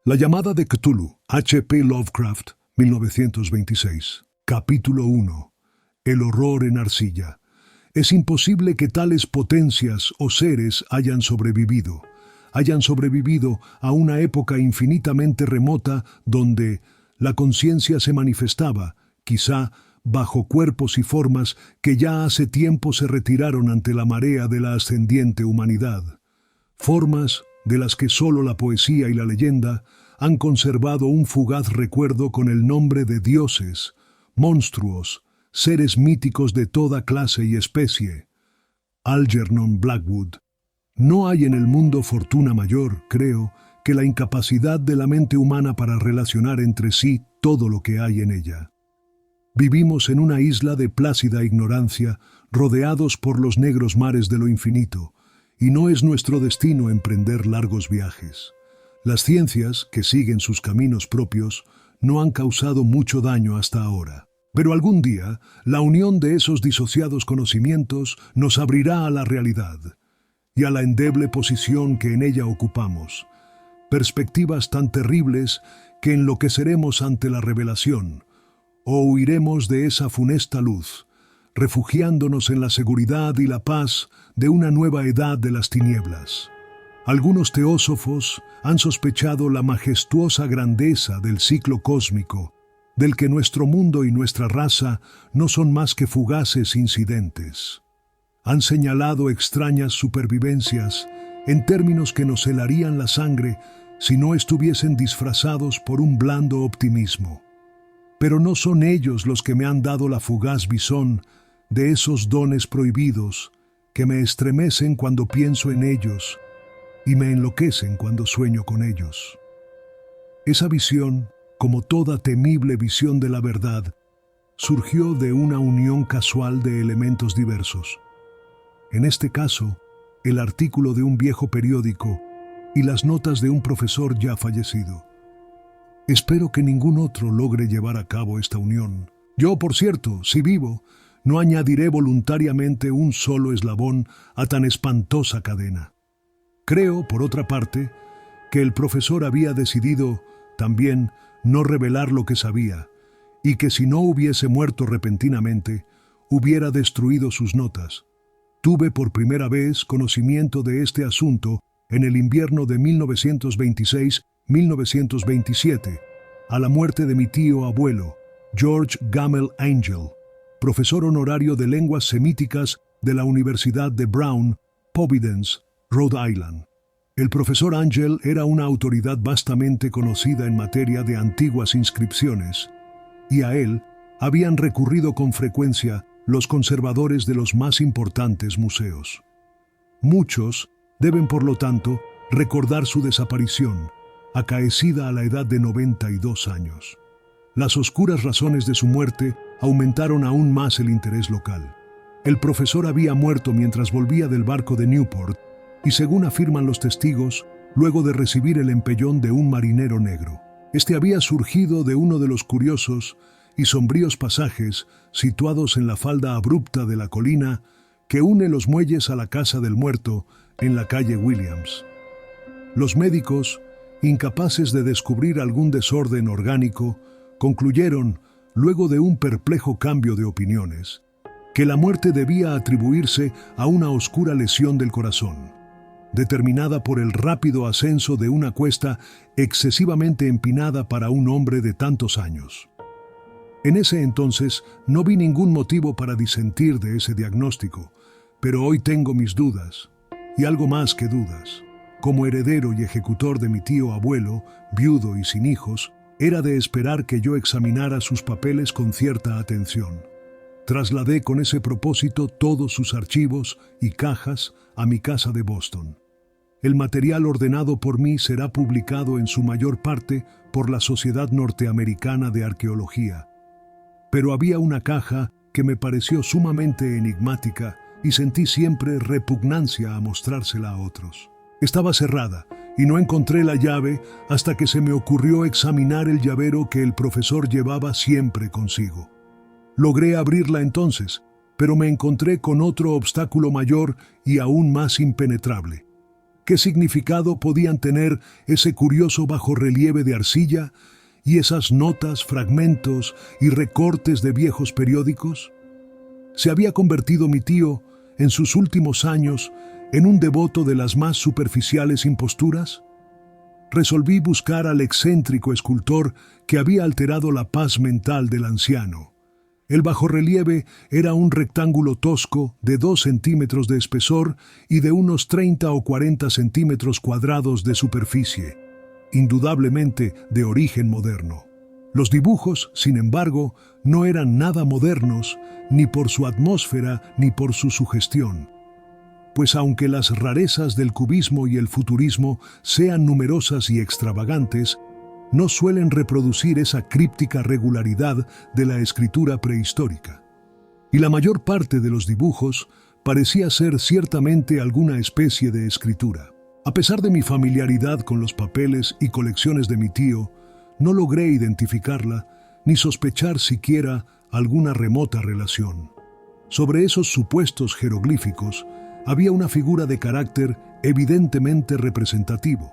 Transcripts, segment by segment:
La llamada de Cthulhu, H.P. Lovecraft, 1926. Capítulo 1. El horror en arcilla. Es imposible que tales potencias o seres hayan sobrevivido a una época infinitamente remota donde la conciencia se manifestaba, quizá, bajo cuerpos y formas que ya hace tiempo se retiraron ante la marea de la ascendiente humanidad. Formas de las que sólo la poesía y la leyenda han conservado un fugaz recuerdo con el nombre de dioses, monstruos, seres míticos de toda clase y especie. Algernon Blackwood. No hay en el mundo fortuna mayor, creo, que la incapacidad de la mente humana para relacionar entre sí todo lo que hay en ella. Vivimos en una isla de plácida ignorancia, rodeados por los negros mares de lo infinito, y no es nuestro destino emprender largos viajes. Las ciencias, que siguen sus caminos propios, no han causado mucho daño hasta ahora. Pero algún día, la unión de esos disociados conocimientos nos abrirá a la realidad y a la endeble posición que en ella ocupamos. Perspectivas tan terribles que enloqueceremos ante la revelación, o huiremos de esa funesta luz, refugiándonos en la seguridad y la paz de una nueva edad de las tinieblas. Algunos teósofos han sospechado la majestuosa grandeza del ciclo cósmico, del que nuestro mundo y nuestra raza no son más que fugaces incidentes. Han señalado extrañas supervivencias en términos que nos helarían la sangre si no estuviesen disfrazados por un blando optimismo. Pero no son ellos los que me han dado la fugaz visón de esos dones prohibidos que me estremecen cuando pienso en ellos y me enloquecen cuando sueño con ellos. Esa visión, como toda temible visión de la verdad, surgió de una unión casual de elementos diversos. En este caso, el artículo de un viejo periódico y las notas de un profesor ya fallecido. Espero que ningún otro logre llevar a cabo esta unión. Yo, por cierto, si vivo, no añadiré voluntariamente un solo eslabón a tan espantosa cadena. Creo, por otra parte, que el profesor había decidido, también, no revelar lo que sabía, y que si no hubiese muerto repentinamente, hubiera destruido sus notas. Tuve por primera vez conocimiento de este asunto en el invierno de 1926-1927, a la muerte de mi tío abuelo, George Gamel Angel, profesor honorario de lenguas semíticas de la Universidad de Brown, Providence, Rhode Island. El profesor Angel era una autoridad vastamente conocida en materia de antiguas inscripciones, y a él habían recurrido con frecuencia los conservadores de los más importantes museos. Muchos deben, por lo tanto, recordar su desaparición, acaecida a la edad de 92 años. Las oscuras razones de su muerte aumentaron aún más el interés local. El profesor había muerto mientras volvía del barco de Newport y, según afirman los testigos, luego de recibir el empellón de un marinero negro. Este había surgido de uno de los curiosos y sombríos pasajes situados en la falda abrupta de la colina que une los muelles a la casa del muerto en la calle Williams. Los médicos, incapaces de descubrir algún desorden orgánico, concluyeron, luego de un perplejo cambio de opiniones, que la muerte debía atribuirse a una oscura lesión del corazón, determinada por el rápido ascenso de una cuesta excesivamente empinada para un hombre de tantos años. En ese entonces no vi ningún motivo para disentir de ese diagnóstico, pero hoy tengo mis dudas, y algo más que dudas. Como heredero y ejecutor de mi tío abuelo, viudo y sin hijos, era de esperar que yo examinara sus papeles con cierta atención. Trasladé con ese propósito todos sus archivos y cajas a mi casa de Boston. El material ordenado por mí será publicado en su mayor parte por la Sociedad Norteamericana de Arqueología. Pero había una caja que me pareció sumamente enigmática y sentí siempre repugnancia a mostrársela a otros. Estaba cerrada y no encontré la llave hasta que se me ocurrió examinar el llavero que el profesor llevaba siempre consigo. Logré abrirla entonces, pero me encontré con otro obstáculo mayor y aún más impenetrable. ¿Qué significado podían tener ese curioso bajorrelieve de arcilla y esas notas, fragmentos y recortes de viejos periódicos? ¿Se había convertido mi tío, en sus últimos años, en un devoto de las más superficiales imposturas? Resolví buscar al excéntrico escultor que había alterado la paz mental del anciano. El bajorrelieve era un rectángulo tosco de 2 centímetros de espesor y de unos 30 o 40 centímetros cuadrados de superficie, indudablemente de origen moderno. Los dibujos, sin embargo, no eran nada modernos, ni por su atmósfera ni por su sugestión. Pues aunque las rarezas del cubismo y el futurismo sean numerosas y extravagantes, no suelen reproducir esa críptica regularidad de la escritura prehistórica. Y la mayor parte de los dibujos parecía ser ciertamente alguna especie de escritura. A pesar de mi familiaridad con los papeles y colecciones de mi tío, no logré identificarla ni sospechar siquiera alguna remota relación. Sobre esos supuestos jeroglíficos había una figura de carácter evidentemente representativo,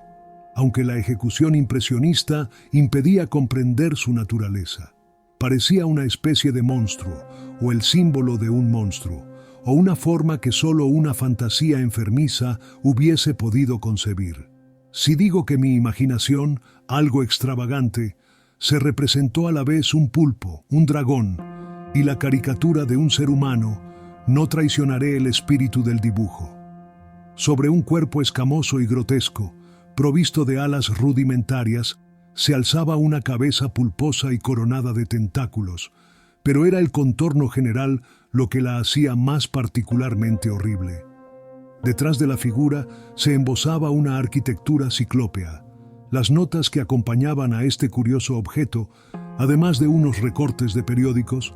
aunque la ejecución impresionista impedía comprender su naturaleza. Parecía una especie de monstruo, o el símbolo de un monstruo, o una forma que solo una fantasía enfermiza hubiese podido concebir. Si digo que mi imaginación, algo extravagante, se representó a la vez un pulpo, un dragón y la caricatura de un ser humano, no traicionaré el espíritu del dibujo. Sobre un cuerpo escamoso y grotesco, provisto de alas rudimentarias, se alzaba una cabeza pulposa y coronada de tentáculos, pero era el contorno general lo que la hacía más particularmente horrible. Detrás de la figura se embosaba una arquitectura ciclópea. Las notas que acompañaban a este curioso objeto, además de unos recortes de periódicos,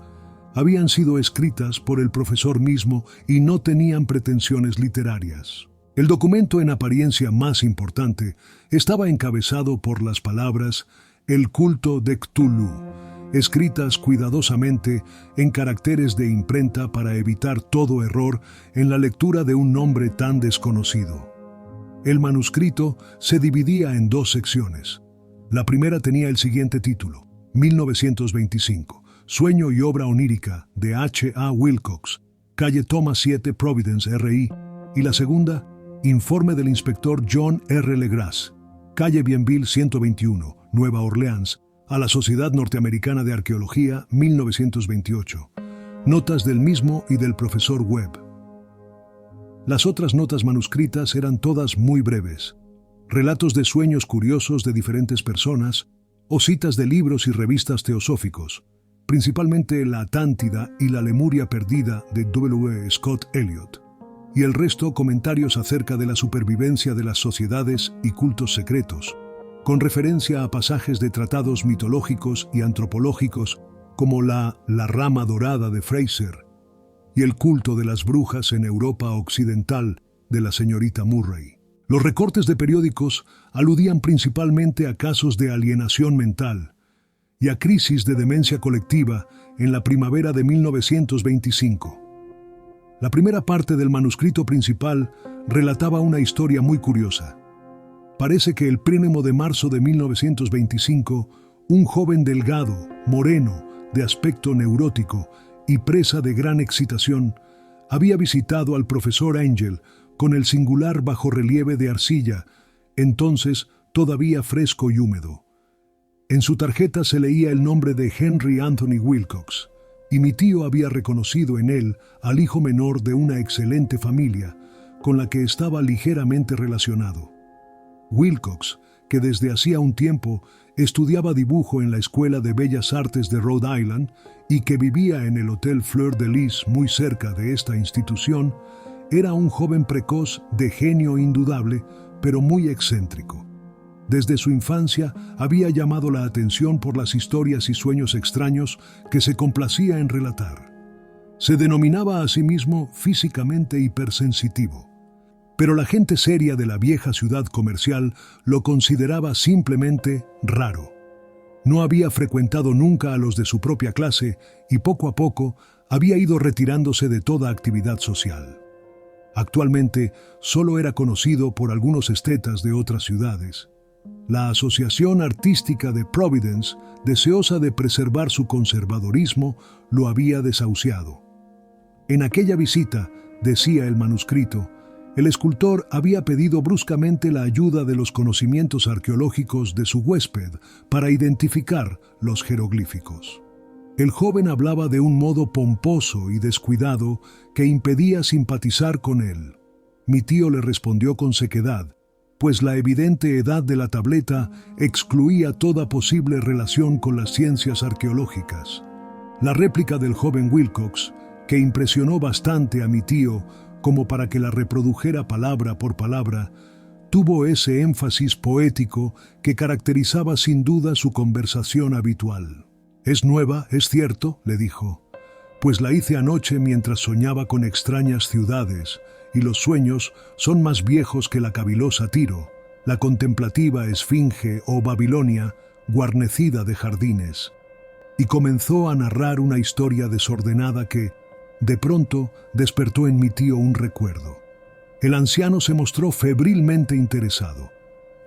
habían sido escritas por el profesor mismo y no tenían pretensiones literarias. El documento en apariencia más importante estaba encabezado por las palabras «El culto de Cthulhu», escritas cuidadosamente en caracteres de imprenta para evitar todo error en la lectura de un nombre tan desconocido. El manuscrito se dividía en 2 secciones. La primera tenía el siguiente título: 1925, Sueño y obra onírica de H.A. Wilcox, calle Thomas 7, Providence, R.I., y la segunda, Informe del inspector John R. Legras, calle Bienville 121, Nueva Orleans, a la Sociedad Norteamericana de Arqueología, 1928. Notas del mismo y del profesor Webb. Las otras notas manuscritas eran todas muy breves. Relatos de sueños curiosos de diferentes personas o citas de libros y revistas teosóficos, principalmente La Atlántida y La Lemuria Perdida de W. Scott Elliot, y el resto comentarios acerca de la supervivencia de las sociedades y cultos secretos, con referencia a pasajes de tratados mitológicos y antropológicos como la rama dorada de Fraser y el culto de las brujas en Europa occidental de la señorita Murray. Los recortes de periódicos aludían principalmente a casos de alienación mental y a crisis de demencia colectiva en la primavera de 1925. La primera parte del manuscrito principal relataba una historia muy curiosa. Parece que el 1 de marzo de 1925, un joven delgado, moreno, de aspecto neurótico y presa de gran excitación, había visitado al profesor Angel con el singular bajorrelieve de arcilla, entonces todavía fresco y húmedo. En su tarjeta se leía el nombre de Henry Anthony Wilcox, y mi tío había reconocido en él al hijo menor de una excelente familia con la que estaba ligeramente relacionado. Wilcox, que desde hacía un tiempo estudiaba dibujo en la Escuela de Bellas Artes de Rhode Island y que vivía en el Hotel Fleur de Lis muy cerca de esta institución, era un joven precoz de genio indudable, pero muy excéntrico. Desde su infancia había llamado la atención por las historias y sueños extraños que se complacía en relatar. Se denominaba a sí mismo físicamente hipersensitivo, pero la gente seria de la vieja ciudad comercial lo consideraba simplemente raro. No había frecuentado nunca a los de su propia clase y poco a poco había ido retirándose de toda actividad social. Actualmente solo era conocido por algunos estetas de otras ciudades. La Asociación Artística de Providence, deseosa de preservar su conservadorismo, lo había desahuciado. En aquella visita, decía el manuscrito, el escultor había pedido bruscamente la ayuda de los conocimientos arqueológicos de su huésped para identificar los jeroglíficos. El joven hablaba de un modo pomposo y descuidado que impedía simpatizar con él. Mi tío le respondió con sequedad, pues la evidente edad de la tableta excluía toda posible relación con las ciencias arqueológicas. La réplica del joven Wilcox, que impresionó bastante a mi tío como para que la reprodujera palabra por palabra, tuvo ese énfasis poético que caracterizaba sin duda su conversación habitual. «Es nueva, es cierto», le dijo, «pues la hice anoche mientras soñaba con extrañas ciudades, y los sueños son más viejos que la cavilosa Tiro, la contemplativa Esfinge o Babilonia, guarnecida de jardines». Y comenzó a narrar una historia desordenada que, de pronto, despertó en mi tío un recuerdo. El anciano se mostró febrilmente interesado.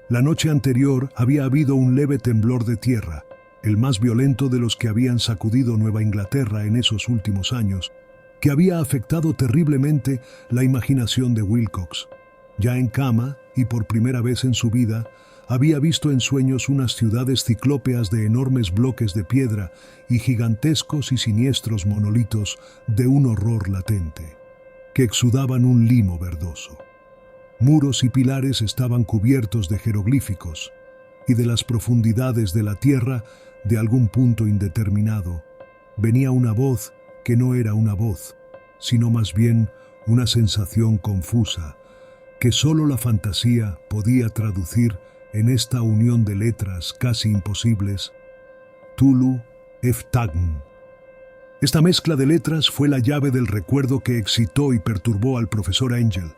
La noche anterior había habido un leve temblor de tierra, el más violento de los que habían sacudido Nueva Inglaterra en esos últimos años, que había afectado terriblemente la imaginación de Wilcox. Ya en cama, y por primera vez en su vida, había visto en sueños unas ciudades ciclópeas de enormes bloques de piedra y gigantescos y siniestros monolitos de un horror latente, que exudaban un limo verdoso. Muros y pilares estaban cubiertos de jeroglíficos, y de las profundidades de la tierra, de algún punto indeterminado, venía una voz que no era una voz, sino más bien una sensación confusa, que sólo la fantasía podía traducir en esta unión de letras casi imposibles: Tulu Eftagn. Esta mezcla de letras fue la llave del recuerdo que excitó y perturbó al profesor Angel.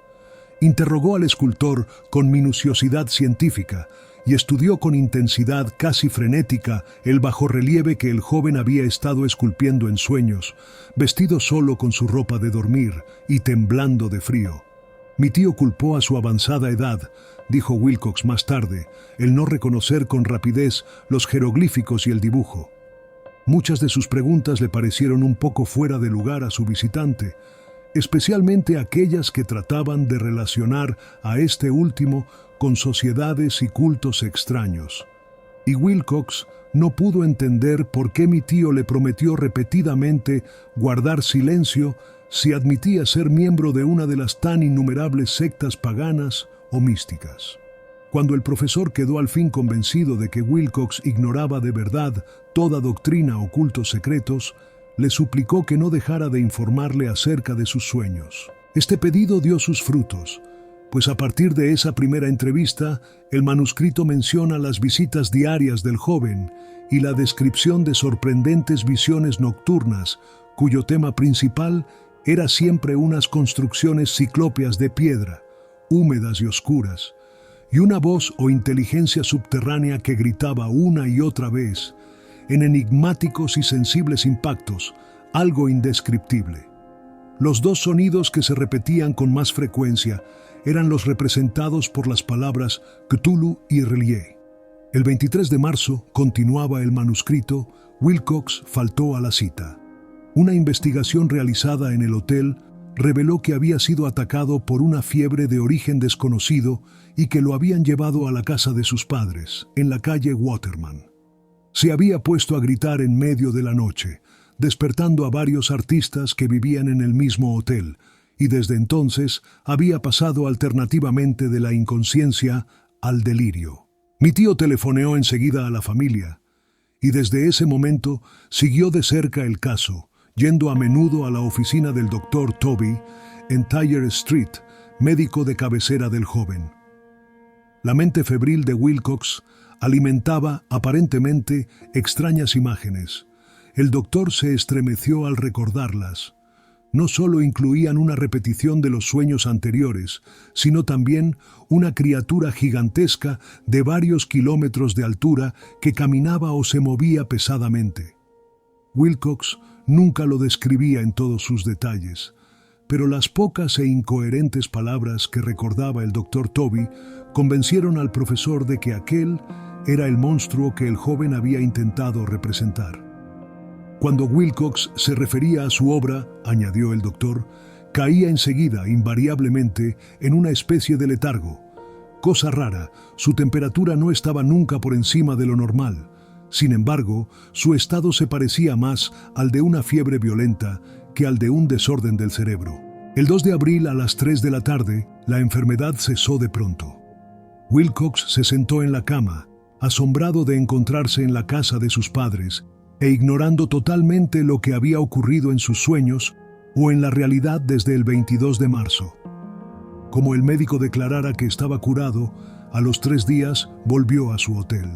Interrogó al escultor con minuciosidad científica y estudió con intensidad casi frenética el bajorrelieve que el joven había estado esculpiendo en sueños, vestido solo con su ropa de dormir y temblando de frío. Mi tío culpó a su avanzada edad, dijo Wilcox más tarde, el no reconocer con rapidez los jeroglíficos y el dibujo. Muchas de sus preguntas le parecieron un poco fuera de lugar a su visitante, especialmente aquellas que trataban de relacionar a este último con sociedades y cultos extraños. Y Wilcox no pudo entender por qué mi tío le prometió repetidamente guardar silencio si admitía ser miembro de una de las tan innumerables sectas paganas o místicas. Cuando el profesor quedó al fin convencido de que Wilcox ignoraba de verdad toda doctrina o cultos secretos, le suplicó que no dejara de informarle acerca de sus sueños. Este pedido dio sus frutos, pues a partir de esa primera entrevista, el manuscrito menciona las visitas diarias del joven y la descripción de sorprendentes visiones nocturnas, cuyo tema principal era siempre unas construcciones ciclópeas de piedra, húmedas y oscuras, y una voz o inteligencia subterránea que gritaba una y otra vez, en enigmáticos y sensibles impactos, algo indescriptible. Los dos sonidos que se repetían con más frecuencia eran los representados por las palabras Cthulhu y Relie. El 23 de marzo, continuaba el manuscrito, Wilcox faltó a la cita. Una investigación realizada en el hotel reveló que había sido atacado por una fiebre de origen desconocido y que lo habían llevado a la casa de sus padres, en la calle Waterman. Se había puesto a gritar en medio de la noche, despertando a varios artistas que vivían en el mismo hotel, y desde entonces había pasado alternativamente de la inconsciencia al delirio. Mi tío telefoneó enseguida a la familia, y desde ese momento siguió de cerca el caso, yendo a menudo a la oficina del doctor Toby en Tyler Street, médico de cabecera del joven. La mente febril de Wilcox alimentaba, aparentemente, extrañas imágenes. El doctor se estremeció al recordarlas. No solo incluían una repetición de los sueños anteriores, sino también una criatura gigantesca de varios kilómetros de altura que caminaba o se movía pesadamente. Wilcox nunca lo describía en todos sus detalles, pero las pocas e incoherentes palabras que recordaba el doctor Toby convencieron al profesor de que aquel era el monstruo que el joven había intentado representar. Cuando Wilcox se refería a su obra, añadió el doctor, caía enseguida, invariablemente, en una especie de letargo. Cosa rara, su temperatura no estaba nunca por encima de lo normal. Sin embargo, su estado se parecía más al de una fiebre violenta que al de un desorden del cerebro. El 2 de abril a las 3 de la tarde, la enfermedad cesó de pronto. Wilcox se sentó en la cama, asombrado de encontrarse en la casa de sus padres e ignorando totalmente lo que había ocurrido en sus sueños o en la realidad desde el 22 de marzo. Como el médico declarara que estaba curado, a los 3 días volvió a su hotel.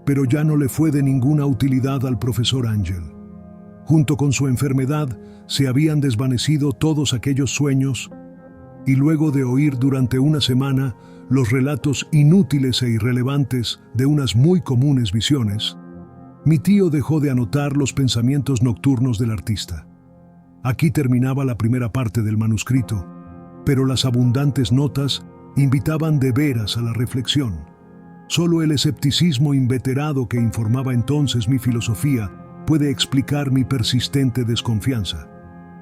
Pero ya no le fue de ninguna utilidad al profesor Angell. Junto con su enfermedad se habían desvanecido todos aquellos sueños y luego de oír durante una semana los relatos inútiles e irrelevantes de unas muy comunes visiones, mi tío dejó de anotar los pensamientos nocturnos del artista. Aquí terminaba la primera parte del manuscrito, pero las abundantes notas invitaban de veras a la reflexión. Solo el escepticismo inveterado que informaba entonces mi filosofía puede explicar mi persistente desconfianza.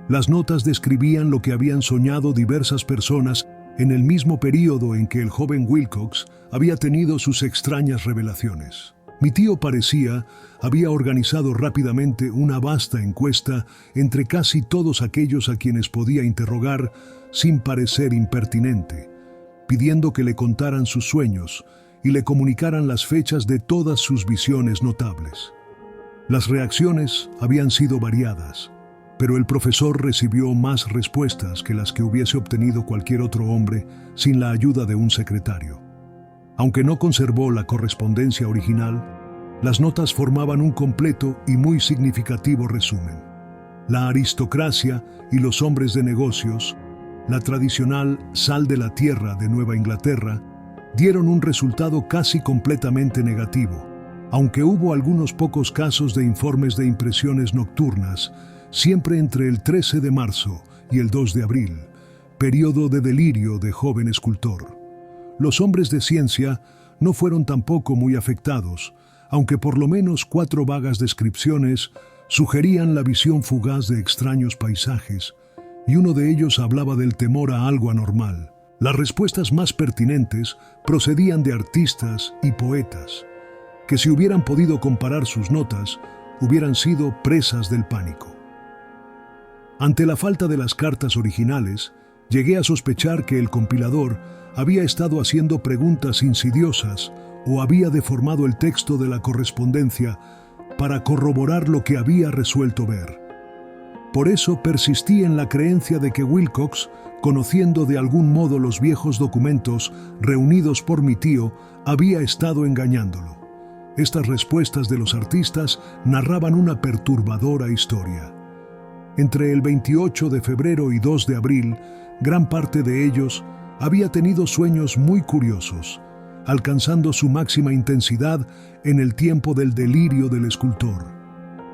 Las notas describían lo que habían soñado diversas personas en el mismo período en que el joven Wilcox había tenido sus extrañas revelaciones. Mi tío parecía había organizado rápidamente una vasta encuesta entre casi todos aquellos a quienes podía interrogar sin parecer impertinente, pidiendo que le contaran sus sueños y le comunicaran las fechas de todas sus visiones notables. Las reacciones habían sido variadas, pero el profesor recibió más respuestas que las que hubiese obtenido cualquier otro hombre sin la ayuda de un secretario. Aunque no conservó la correspondencia original, las notas formaban un completo y muy significativo resumen. La aristocracia y los hombres de negocios, la tradicional sal de la tierra de Nueva Inglaterra, dieron un resultado casi completamente negativo, aunque hubo algunos pocos casos de informes de impresiones nocturnas, siempre entre el 13 de marzo y el 2 de abril, periodo de delirio de joven escultor. Los hombres de ciencia no fueron tampoco muy afectados, aunque por lo menos 4 vagas descripciones sugerían la visión fugaz de extraños paisajes, y uno de ellos hablaba del temor a algo anormal. Las respuestas más pertinentes procedían de artistas y poetas, que si hubieran podido comparar sus notas, hubieran sido presas del pánico. Ante la falta de las cartas originales, llegué a sospechar que el compilador había estado haciendo preguntas insidiosas o había deformado el texto de la correspondencia para corroborar lo que había resuelto ver. Por eso persistí en la creencia de que Wilcox, conociendo de algún modo los viejos documentos reunidos por mi tío, había estado engañándolo. Estas respuestas de los artistas narraban una perturbadora historia. Entre el 28 de febrero y 2 de abril, gran parte de ellos había tenido sueños muy curiosos, alcanzando su máxima intensidad en el tiempo del delirio del escultor.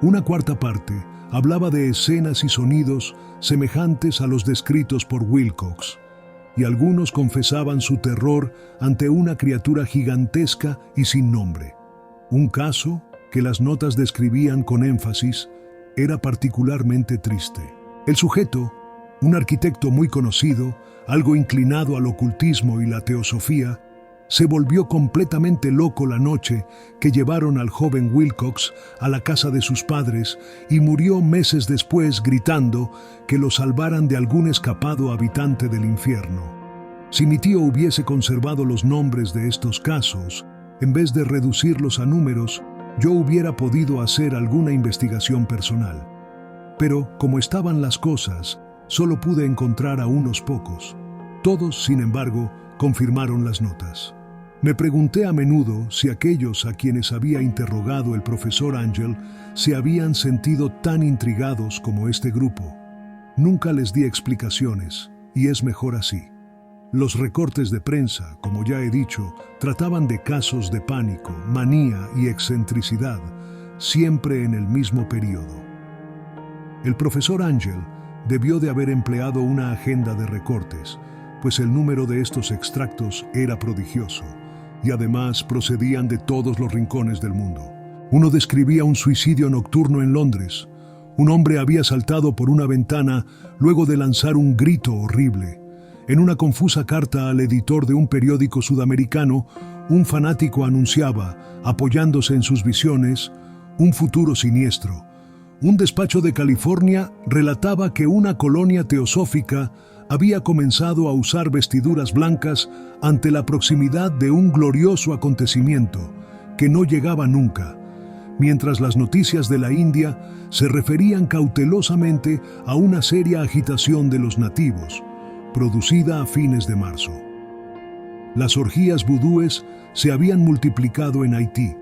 Una cuarta parte hablaba de escenas y sonidos semejantes a los descritos por Wilcox, y algunos confesaban su terror ante una criatura gigantesca y sin nombre. Un caso, que las notas describían con énfasis, era particularmente triste. El sujeto, un arquitecto muy conocido, algo inclinado al ocultismo y la teosofía, se volvió completamente loco la noche que llevaron al joven Wilcox a la casa de sus padres y murió meses después gritando que lo salvaran de algún escapado habitante del infierno. Si mi tío hubiese conservado los nombres de estos casos, en vez de reducirlos a números, yo hubiera podido hacer alguna investigación personal. Pero, como estaban las cosas, solo pude encontrar a unos pocos. Todos, sin embargo, confirmaron las notas. Me pregunté a menudo si aquellos a quienes había interrogado el profesor Angell se habían sentido tan intrigados como este grupo. Nunca les di explicaciones, y es mejor así. Los recortes de prensa, como ya he dicho, trataban de casos de pánico, manía y excentricidad, siempre en el mismo periodo. El profesor Angell debió de haber empleado una agenda de recortes, pues el número de estos extractos era prodigioso, y además procedían de todos los rincones del mundo. Uno describía un suicidio nocturno en Londres. Un hombre había saltado por una ventana luego de lanzar un grito horrible. En una confusa carta al editor de un periódico sudamericano, un fanático anunciaba, apoyándose en sus visiones, un futuro siniestro. Un despacho de California relataba que una colonia teosófica había comenzado a usar vestiduras blancas ante la proximidad de un glorioso acontecimiento que no llegaba nunca, mientras las noticias de la India se referían cautelosamente a una seria agitación de los nativos, producida a fines de marzo. Las orgías vudúes se habían multiplicado en Haití,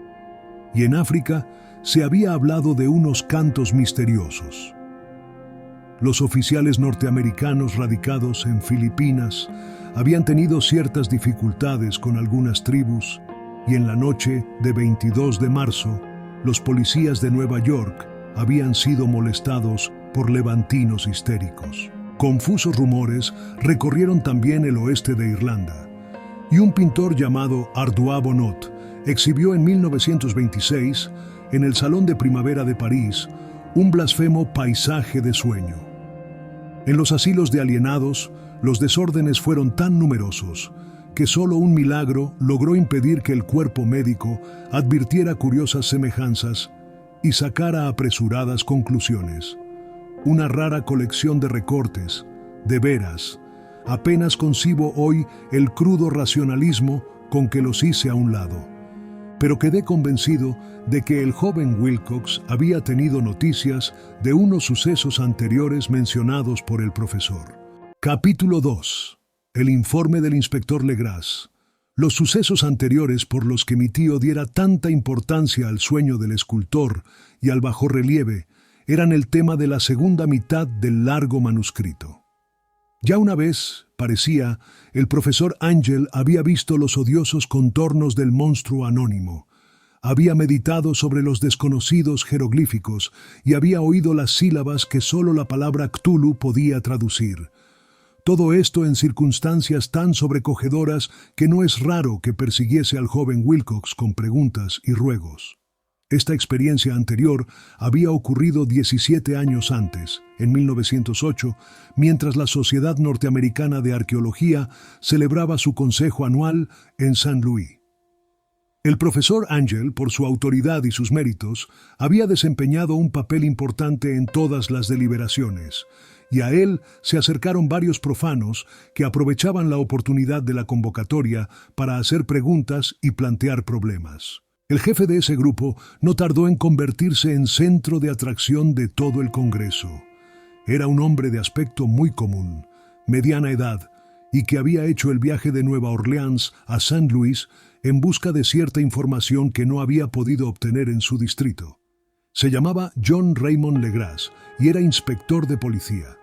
y en África se había hablado de unos cantos misteriosos. Los oficiales norteamericanos radicados en Filipinas habían tenido ciertas dificultades con algunas tribus, y en la noche de 22 de marzo, los policías de Nueva York habían sido molestados por levantinos histéricos. Confusos rumores recorrieron también el oeste de Irlanda, y un pintor llamado Ardois Bonnot exhibió en 1926, en el Salón de Primavera de París, un blasfemo paisaje de sueño. En los asilos de alienados, los desórdenes fueron tan numerosos que solo un milagro logró impedir que el cuerpo médico advirtiera curiosas semejanzas y sacara apresuradas conclusiones. Una rara colección de recortes, de veras. Apenas concibo hoy el crudo racionalismo con que los hice a un lado. Pero quedé convencido de que el joven Wilcox había tenido noticias de unos sucesos anteriores mencionados por el profesor. Capítulo 2. El informe del inspector Legras. Los sucesos anteriores por los que mi tío diera tanta importancia al sueño del escultor y al bajorrelieve eran el tema de la segunda mitad del largo manuscrito. Ya una vez, parecía, el profesor Ángel había visto los odiosos contornos del monstruo anónimo, había meditado sobre los desconocidos jeroglíficos y había oído las sílabas que sólo la palabra Cthulhu podía traducir. Todo esto en circunstancias tan sobrecogedoras que no es raro que persiguiese al joven Wilcox con preguntas y ruegos. Esta experiencia anterior había ocurrido 17 años antes, en 1908, mientras la Sociedad Norteamericana de Arqueología celebraba su consejo anual en Saint Louis. El profesor Ángel, por su autoridad y sus méritos, había desempeñado un papel importante en todas las deliberaciones, y a él se acercaron varios profanos que aprovechaban la oportunidad de la convocatoria para hacer preguntas y plantear problemas. El jefe de ese grupo no tardó en convertirse en centro de atracción de todo el Congreso. Era un hombre de aspecto muy común, mediana edad, y que había hecho el viaje de Nueva Orleans a Saint Louis en busca de cierta información que no había podido obtener en su distrito. Se llamaba John Raymond Legras y era inspector de policía.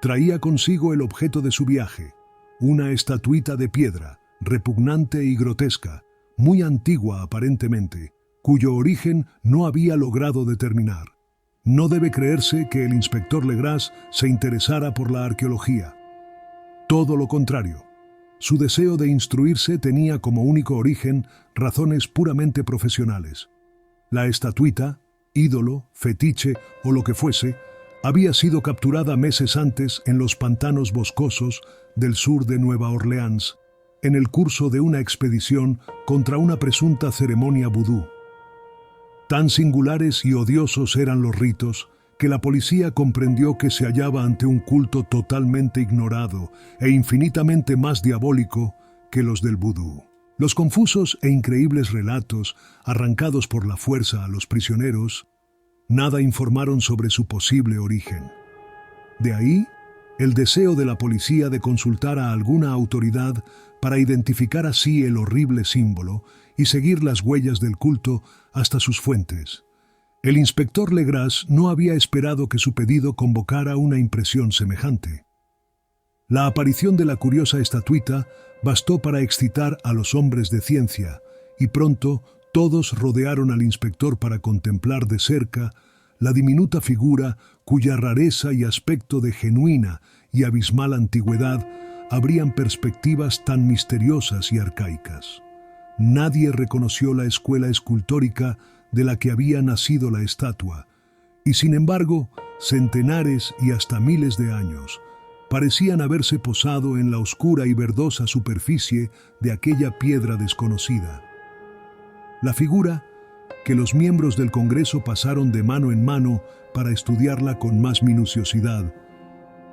Traía consigo el objeto de su viaje, una estatuita de piedra, repugnante y grotesca, muy antigua aparentemente, cuyo origen no había logrado determinar. No debe creerse que el inspector Legras se interesara por la arqueología. Todo lo contrario. Su deseo de instruirse tenía como único origen razones puramente profesionales. La estatuita, ídolo, fetiche o lo que fuese, había sido capturada meses antes en los pantanos boscosos del sur de Nueva Orleans, en el curso de una expedición contra una presunta ceremonia vudú. Tan singulares y odiosos eran los ritos que la policía comprendió que se hallaba ante un culto totalmente ignorado e infinitamente más diabólico que los del vudú. Los confusos e increíbles relatos, arrancados por la fuerza a los prisioneros, nada informaron sobre su posible origen. De ahí, el deseo de la policía de consultar a alguna autoridad para identificar así el horrible símbolo y seguir las huellas del culto hasta sus fuentes. El inspector Legras no había esperado que su pedido convocara una impresión semejante. La aparición de la curiosa estatuita bastó para excitar a los hombres de ciencia, y pronto todos rodearon al inspector para contemplar de cerca la diminuta figura, cuya rareza y aspecto de genuina y abismal antigüedad abrían perspectivas tan misteriosas y arcaicas. Nadie reconoció la escuela escultórica de la que había nacido la estatua, y sin embargo, centenares y hasta miles de años parecían haberse posado en la oscura y verdosa superficie de aquella piedra desconocida. La figura, que los miembros del Congreso pasaron de mano en mano para estudiarla con más minuciosidad,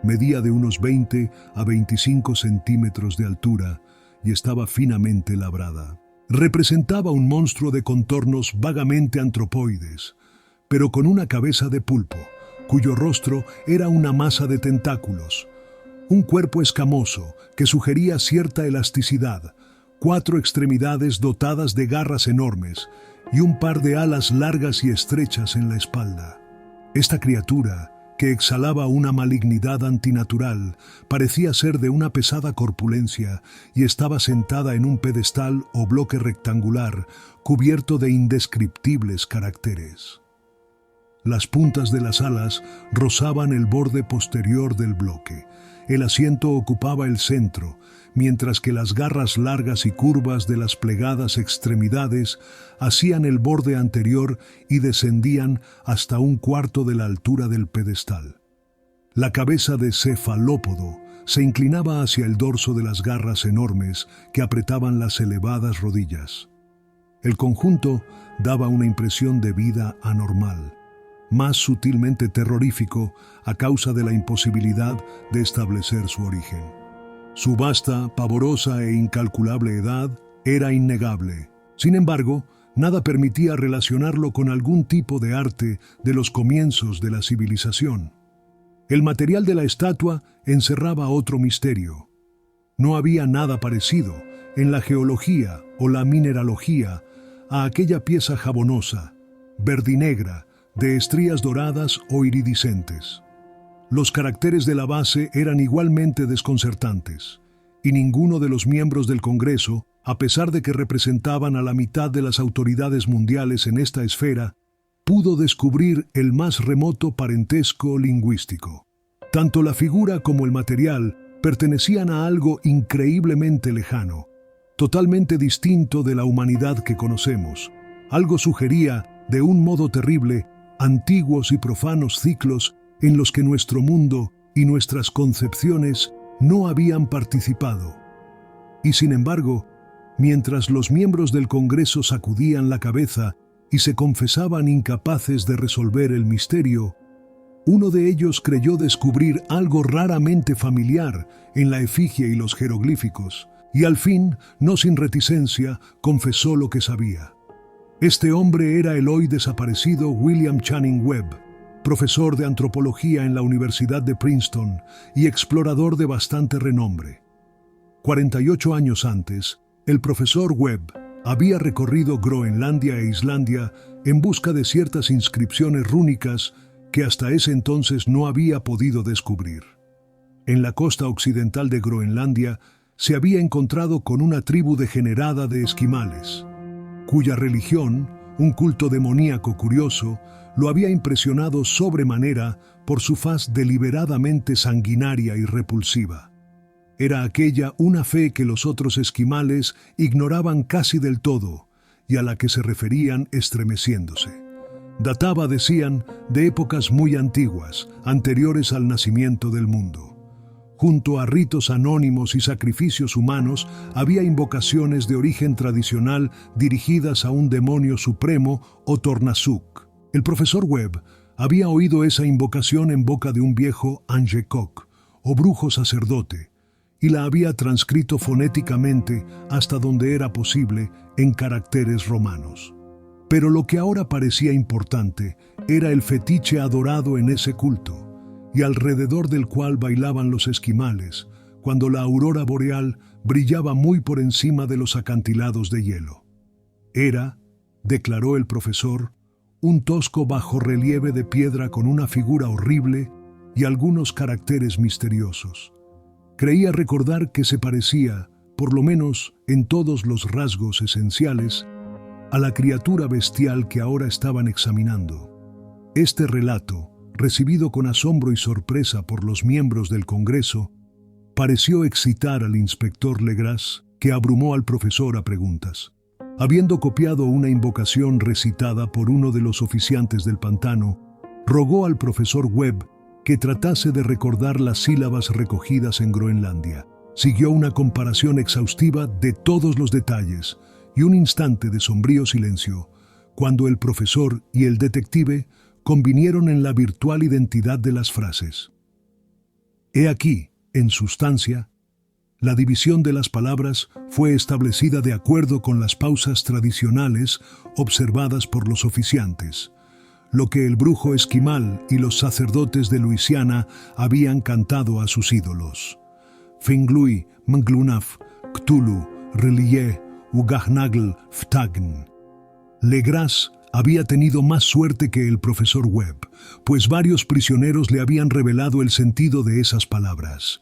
medía de unos 20 a 25 centímetros de altura y estaba finamente labrada. Representaba un monstruo de contornos vagamente antropoides, pero con una cabeza de pulpo, cuyo rostro era una masa de tentáculos, un cuerpo escamoso que sugería cierta elasticidad, 4 extremidades dotadas de garras enormes y un par de alas largas y estrechas en la espalda. Esta criatura, que exhalaba una malignidad antinatural, parecía ser de una pesada corpulencia y estaba sentada en un pedestal o bloque rectangular cubierto de indescriptibles caracteres. Las puntas de las alas rozaban el borde posterior del bloque. El asiento ocupaba el centro, mientras que las garras largas y curvas de las plegadas extremidades hacían el borde anterior y descendían hasta un cuarto de la altura del pedestal. La cabeza de cefalópodo se inclinaba hacia el dorso de las garras enormes que apretaban las elevadas rodillas. El conjunto daba una impresión de vida anormal, más sutilmente terrorífico a causa de la imposibilidad de establecer su origen. Su vasta, pavorosa e incalculable edad era innegable. Sin embargo, nada permitía relacionarlo con algún tipo de arte de los comienzos de la civilización. El material de la estatua encerraba otro misterio. No había nada parecido, en la geología o la mineralogía, a aquella pieza jabonosa, verdinegra, de estrías doradas o iridiscentes. Los caracteres de la base eran igualmente desconcertantes, y ninguno de los miembros del Congreso, a pesar de que representaban a la mitad de las autoridades mundiales en esta esfera, pudo descubrir el más remoto parentesco lingüístico. Tanto la figura como el material pertenecían a algo increíblemente lejano, totalmente distinto de la humanidad que conocemos. Algo sugería, de un modo terrible, antiguos y profanos ciclos en los que nuestro mundo y nuestras concepciones no habían participado. Y sin embargo, mientras los miembros del Congreso sacudían la cabeza y se confesaban incapaces de resolver el misterio, uno de ellos creyó descubrir algo raramente familiar en la efigie y los jeroglíficos, y al fin, no sin reticencia, confesó lo que sabía. Este hombre era el hoy desaparecido William Channing Webb, profesor de antropología en la Universidad de Princeton y explorador de bastante renombre. 48 años antes, el profesor Webb había recorrido Groenlandia e Islandia en busca de ciertas inscripciones rúnicas que hasta ese entonces no había podido descubrir. En la costa occidental de Groenlandia se había encontrado con una tribu degenerada de esquimales, cuya religión, un culto demoníaco curioso, lo había impresionado sobremanera por su faz deliberadamente sanguinaria y repulsiva. Era aquella una fe que los otros esquimales ignoraban casi del todo y a la que se referían estremeciéndose. Databa, decían, de épocas muy antiguas, anteriores al nacimiento del mundo. Junto a ritos anónimos y sacrificios humanos, había invocaciones de origen tradicional dirigidas a un demonio supremo o Tornasuk. El profesor Webb había oído esa invocación en boca de un viejo Angekok, o brujo sacerdote, y la había transcrito fonéticamente hasta donde era posible en caracteres romanos. Pero lo que ahora parecía importante era el fetiche adorado en ese culto, y alrededor del cual bailaban los esquimales, cuando la aurora boreal brillaba muy por encima de los acantilados de hielo. Era, declaró el profesor, un tosco bajorrelieve de piedra con una figura horrible y algunos caracteres misteriosos. Creía recordar que se parecía, por lo menos en todos los rasgos esenciales, a la criatura bestial que ahora estaban examinando. Este relato, recibido con asombro y sorpresa por los miembros del Congreso, pareció excitar al inspector Legras, que abrumó al profesor a preguntas. Habiendo copiado una invocación recitada por uno de los oficiantes del pantano, rogó al profesor Webb que tratase de recordar las sílabas recogidas en Groenlandia. Siguió una comparación exhaustiva de todos los detalles y un instante de sombrío silencio, cuando el profesor y el detective convinieron en la virtual identidad de las frases. He aquí, en sustancia, la división de las palabras fue establecida de acuerdo con las pausas tradicionales observadas por los oficiantes, lo que el brujo esquimal y los sacerdotes de Luisiana habían cantado a sus ídolos. Finglui, Mnglunaf, Cthulhu, Relie, Ugahnagl, Ftagn. Legras había tenido más suerte que el profesor Webb, pues varios prisioneros le habían revelado el sentido de esas palabras.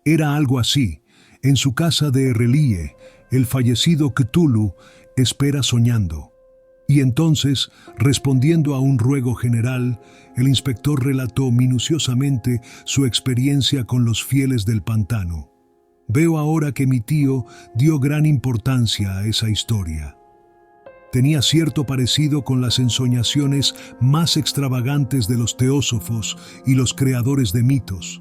Era algo así: en su casa de Relie, el fallecido Cthulhu espera soñando. Y entonces, respondiendo a un ruego general, el inspector relató minuciosamente su experiencia con los fieles del pantano. Veo ahora que mi tío dio gran importancia a esa historia. Tenía cierto parecido con las ensoñaciones más extravagantes de los teósofos y los creadores de mitos,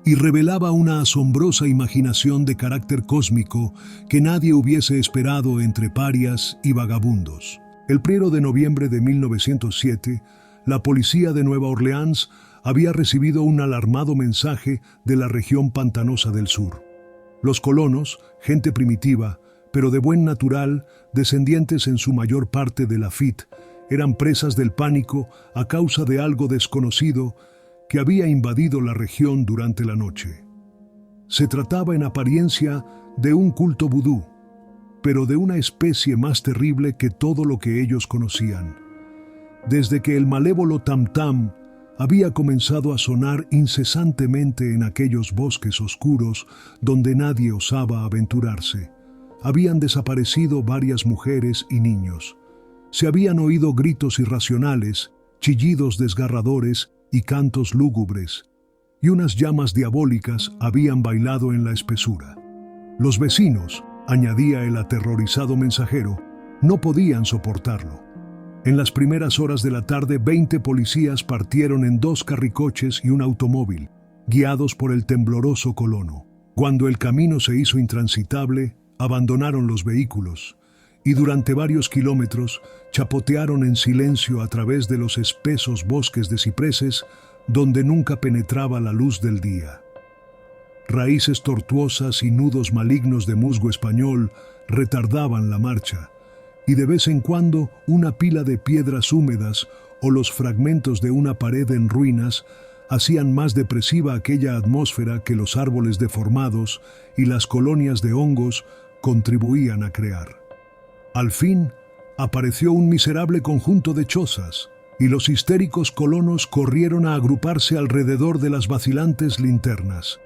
y revelaba una asombrosa imaginación de carácter cósmico que nadie hubiese esperado entre parias y vagabundos. El 1 de noviembre de 1907, la policía de Nueva Orleans había recibido un alarmado mensaje de la región pantanosa del sur. Los colonos, gente primitiva, pero de buen natural, descendientes en su mayor parte de Lafitte, eran presas del pánico a causa de algo desconocido que había invadido la región durante la noche. Se trataba en apariencia de un culto vudú, pero de una especie más terrible que todo lo que ellos conocían. Desde que el malévolo tam-tam había comenzado a sonar incesantemente en aquellos bosques oscuros donde nadie osaba aventurarse, habían desaparecido varias mujeres y niños. Se habían oído gritos irracionales, chillidos desgarradores y cantos lúgubres, y unas llamas diabólicas habían bailado en la espesura. Los vecinos, añadía el aterrorizado mensajero, no podían soportarlo. En las primeras horas de la tarde, 20 policías partieron en 2 carricoches y un automóvil, guiados por el tembloroso colono. Cuando el camino se hizo intransitable, abandonaron los vehículos y durante varios kilómetros chapotearon en silencio a través de los espesos bosques de cipreses donde nunca penetraba la luz del día. Raíces tortuosas y nudos malignos de musgo español retardaban la marcha, y de vez en cuando una pila de piedras húmedas o los fragmentos de una pared en ruinas hacían más depresiva aquella atmósfera que los árboles deformados y las colonias de hongos contribuían a crear. Al fin, apareció un miserable conjunto de chozas, y los histéricos colonos corrieron a agruparse alrededor de las vacilantes linternas.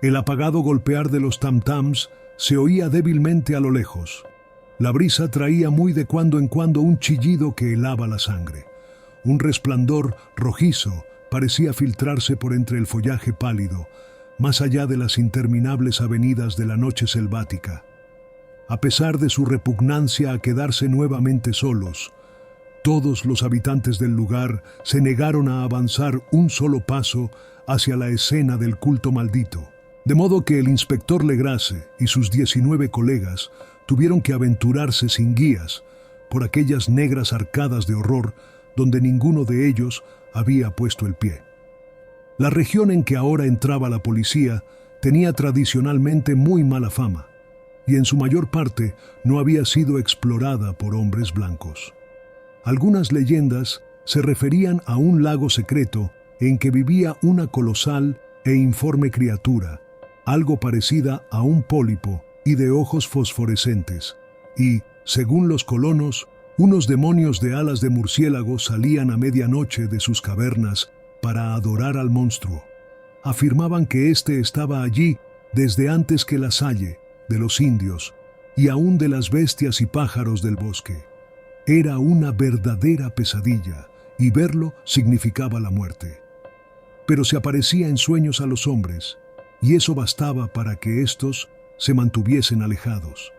El apagado golpear de los tam-tams se oía débilmente a lo lejos. La brisa traía muy de cuando en cuando un chillido que helaba la sangre. Un resplandor rojizo parecía filtrarse por entre el follaje pálido, más allá de las interminables avenidas de la noche selvática. A pesar de su repugnancia a quedarse nuevamente solos, todos los habitantes del lugar se negaron a avanzar un solo paso hacia la escena del culto maldito, de modo que el inspector Legrasse y sus 19 colegas tuvieron que aventurarse sin guías por aquellas negras arcadas de horror donde ninguno de ellos había puesto el pie. La región en que ahora entraba la policía tenía tradicionalmente muy mala fama, y en su mayor parte no había sido explorada por hombres blancos. Algunas leyendas se referían a un lago secreto en que vivía una colosal e informe criatura, algo parecida a un pólipo y de ojos fosforescentes, y, según los colonos, unos demonios de alas de murciélago salían a medianoche de sus cavernas para adorar al monstruo. Afirmaban que éste estaba allí desde antes que la Salle, de los indios y aún de las bestias y pájaros del bosque. Era una verdadera pesadilla, y verlo significaba la muerte. Pero se aparecía en sueños a los hombres, y eso bastaba para que éstos se mantuviesen alejados.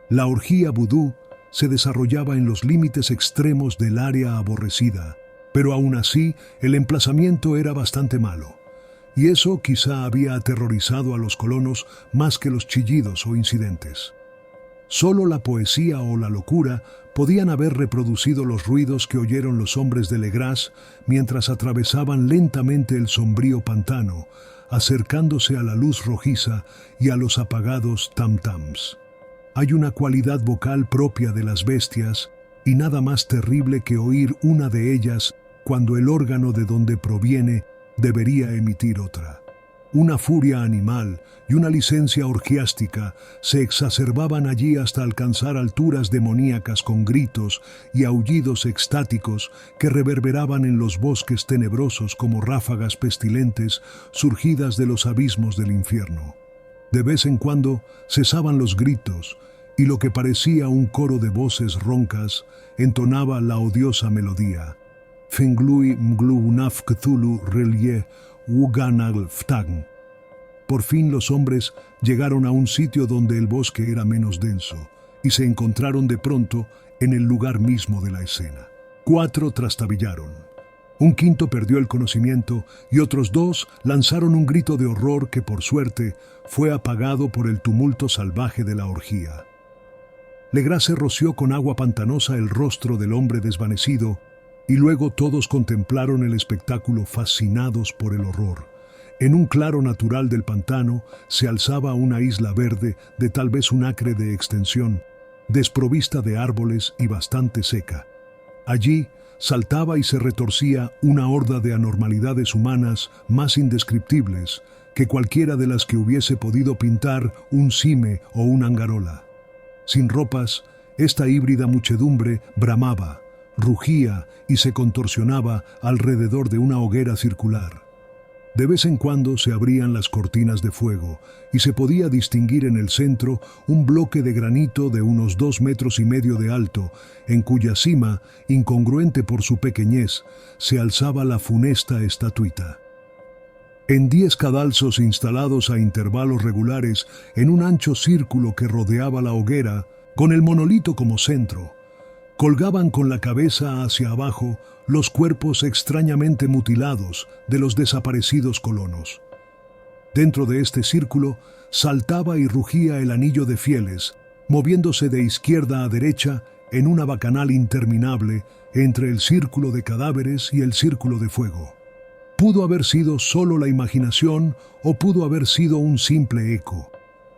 La orgía vudú se desarrollaba en los límites extremos del área aborrecida, pero aún así el emplazamiento era bastante malo, y eso quizá había aterrorizado a los colonos más que los chillidos o incidentes. Solo la poesía o la locura podían haber reproducido los ruidos que oyeron los hombres de Legras mientras atravesaban lentamente el sombrío pantano, acercándose a la luz rojiza y a los apagados tam-tams. Hay una cualidad vocal propia de las bestias y nada más terrible que oír una de ellas cuando el órgano de donde proviene debería emitir otra. Una furia animal y una licencia orgiástica se exacerbaban allí hasta alcanzar alturas demoníacas con gritos y aullidos extáticos que reverberaban en los bosques tenebrosos como ráfagas pestilentes surgidas de los abismos del infierno. De vez en cuando cesaban los gritos y lo que parecía un coro de voces roncas entonaba la odiosa melodía. Fenglui mglu unaf Cthulhu relie Uganal Ftagn. Por fin los hombres llegaron a un sitio donde el bosque era menos denso y se encontraron de pronto en el lugar mismo de la escena. 4 trastabillaron. Un quinto perdió el conocimiento y otros 2 lanzaron un grito de horror que por suerte fue apagado por el tumulto salvaje de la orgía. Legras se roció con agua pantanosa el rostro del hombre desvanecido y luego todos contemplaron el espectáculo fascinados por el horror. En un claro natural del pantano se alzaba una isla verde de tal vez un acre de extensión, desprovista de árboles y bastante seca. Allí saltaba y se retorcía una horda de anormalidades humanas más indescriptibles que cualquiera de las que hubiese podido pintar un cime o un angarola. Sin ropas, esta híbrida muchedumbre bramaba, rugía y se contorsionaba alrededor de una hoguera circular. De vez en cuando se abrían las cortinas de fuego y se podía distinguir en el centro un bloque de granito de unos 2,5 metros de alto, en cuya cima, incongruente por su pequeñez, se alzaba la funesta estatuita. En 10 cadalsos instalados a intervalos regulares en un ancho círculo que rodeaba la hoguera, con el monolito como centro, colgaban con la cabeza hacia abajo los cuerpos extrañamente mutilados de los desaparecidos colonos. Dentro de este círculo saltaba y rugía el anillo de fieles, moviéndose de izquierda a derecha en una bacanal interminable entre el círculo de cadáveres y el círculo de fuego. Pudo haber sido solo la imaginación o pudo haber sido un simple eco,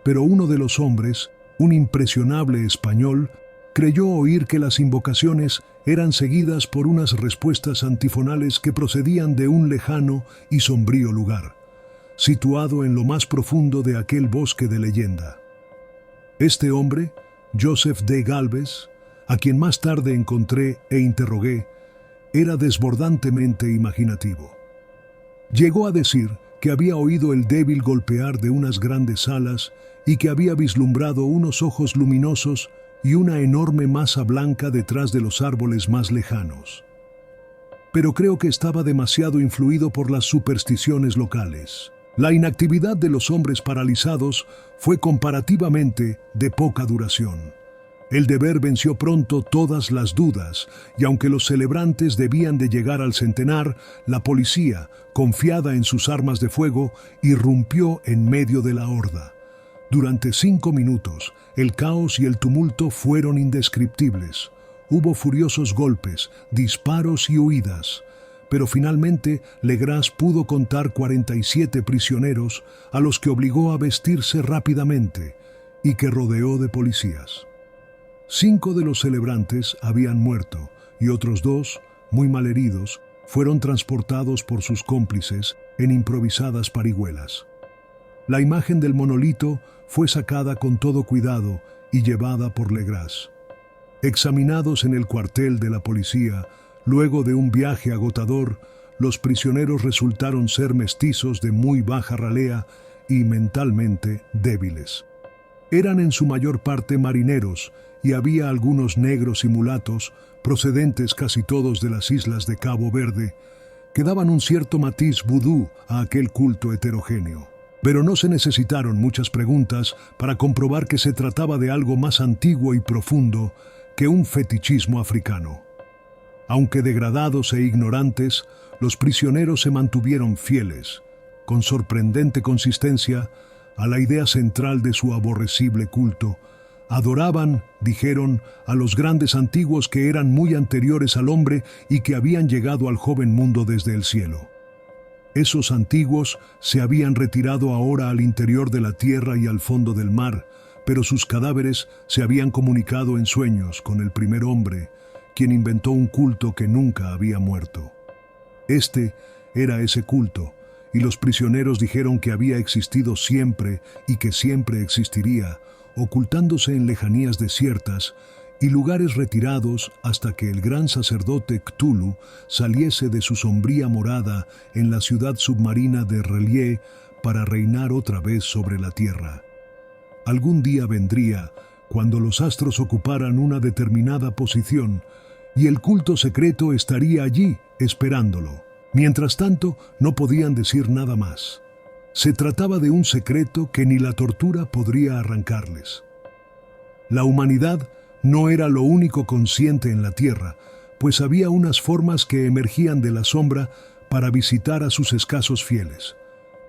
pero uno de los hombres, un impresionable español, creyó oír que las invocaciones eran seguidas por unas respuestas antifonales que procedían de un lejano y sombrío lugar, situado en lo más profundo de aquel bosque de leyenda. Este hombre, Joseph de Galvez, a quien más tarde encontré e interrogué, era desbordantemente imaginativo. Llegó a decir que había oído el débil golpear de unas grandes alas y que había vislumbrado unos ojos luminosos y una enorme masa blanca detrás de los árboles más lejanos. Pero creo que estaba demasiado influido por las supersticiones locales. La inactividad de los hombres paralizados fue comparativamente de poca duración. El deber venció pronto todas las dudas, y aunque los celebrantes debían de llegar al centenar, la policía, confiada en sus armas de fuego, irrumpió en medio de la horda. Durante 5 minutos, el caos y el tumulto fueron indescriptibles. Hubo furiosos golpes, disparos y huidas. Pero finalmente Legras pudo contar 47 prisioneros a los que obligó a vestirse rápidamente y que rodeó de policías. 5 de los celebrantes habían muerto y otros 2, muy malheridos, fueron transportados por sus cómplices en improvisadas parihuelas. La imagen del monolito fue sacada con todo cuidado y llevada por Legras. Examinados en el cuartel de la policía, luego de un viaje agotador, los prisioneros resultaron ser mestizos de muy baja ralea y mentalmente débiles. Eran en su mayor parte marineros, y había algunos negros y mulatos, procedentes casi todos de las islas de Cabo Verde, que daban un cierto matiz vudú a aquel culto heterogéneo. Pero no se necesitaron muchas preguntas para comprobar que se trataba de algo más antiguo y profundo que un fetichismo africano. Aunque degradados e ignorantes, los prisioneros se mantuvieron fieles, con sorprendente consistencia, a la idea central de su aborrecible culto. Adoraban, dijeron, a los grandes antiguos que eran muy anteriores al hombre y que habían llegado al joven mundo desde el cielo. Esos antiguos se habían retirado ahora al interior de la tierra y al fondo del mar, pero sus cadáveres se habían comunicado en sueños con el primer hombre, quien inventó un culto que nunca había muerto. Este era ese culto, y los prisioneros dijeron que había existido siempre y que siempre existiría, ocultándose en lejanías desiertas y lugares retirados hasta que el gran sacerdote Cthulhu saliese de su sombría morada en la ciudad submarina de R'lyeh para reinar otra vez sobre la tierra. Algún día vendría, cuando los astros ocuparan una determinada posición, y el culto secreto estaría allí, esperándolo. Mientras tanto, no podían decir nada más. Se trataba de un secreto que ni la tortura podría arrancarles. La humanidad no era lo único consciente en la tierra, pues había unas formas que emergían de la sombra para visitar a sus escasos fieles.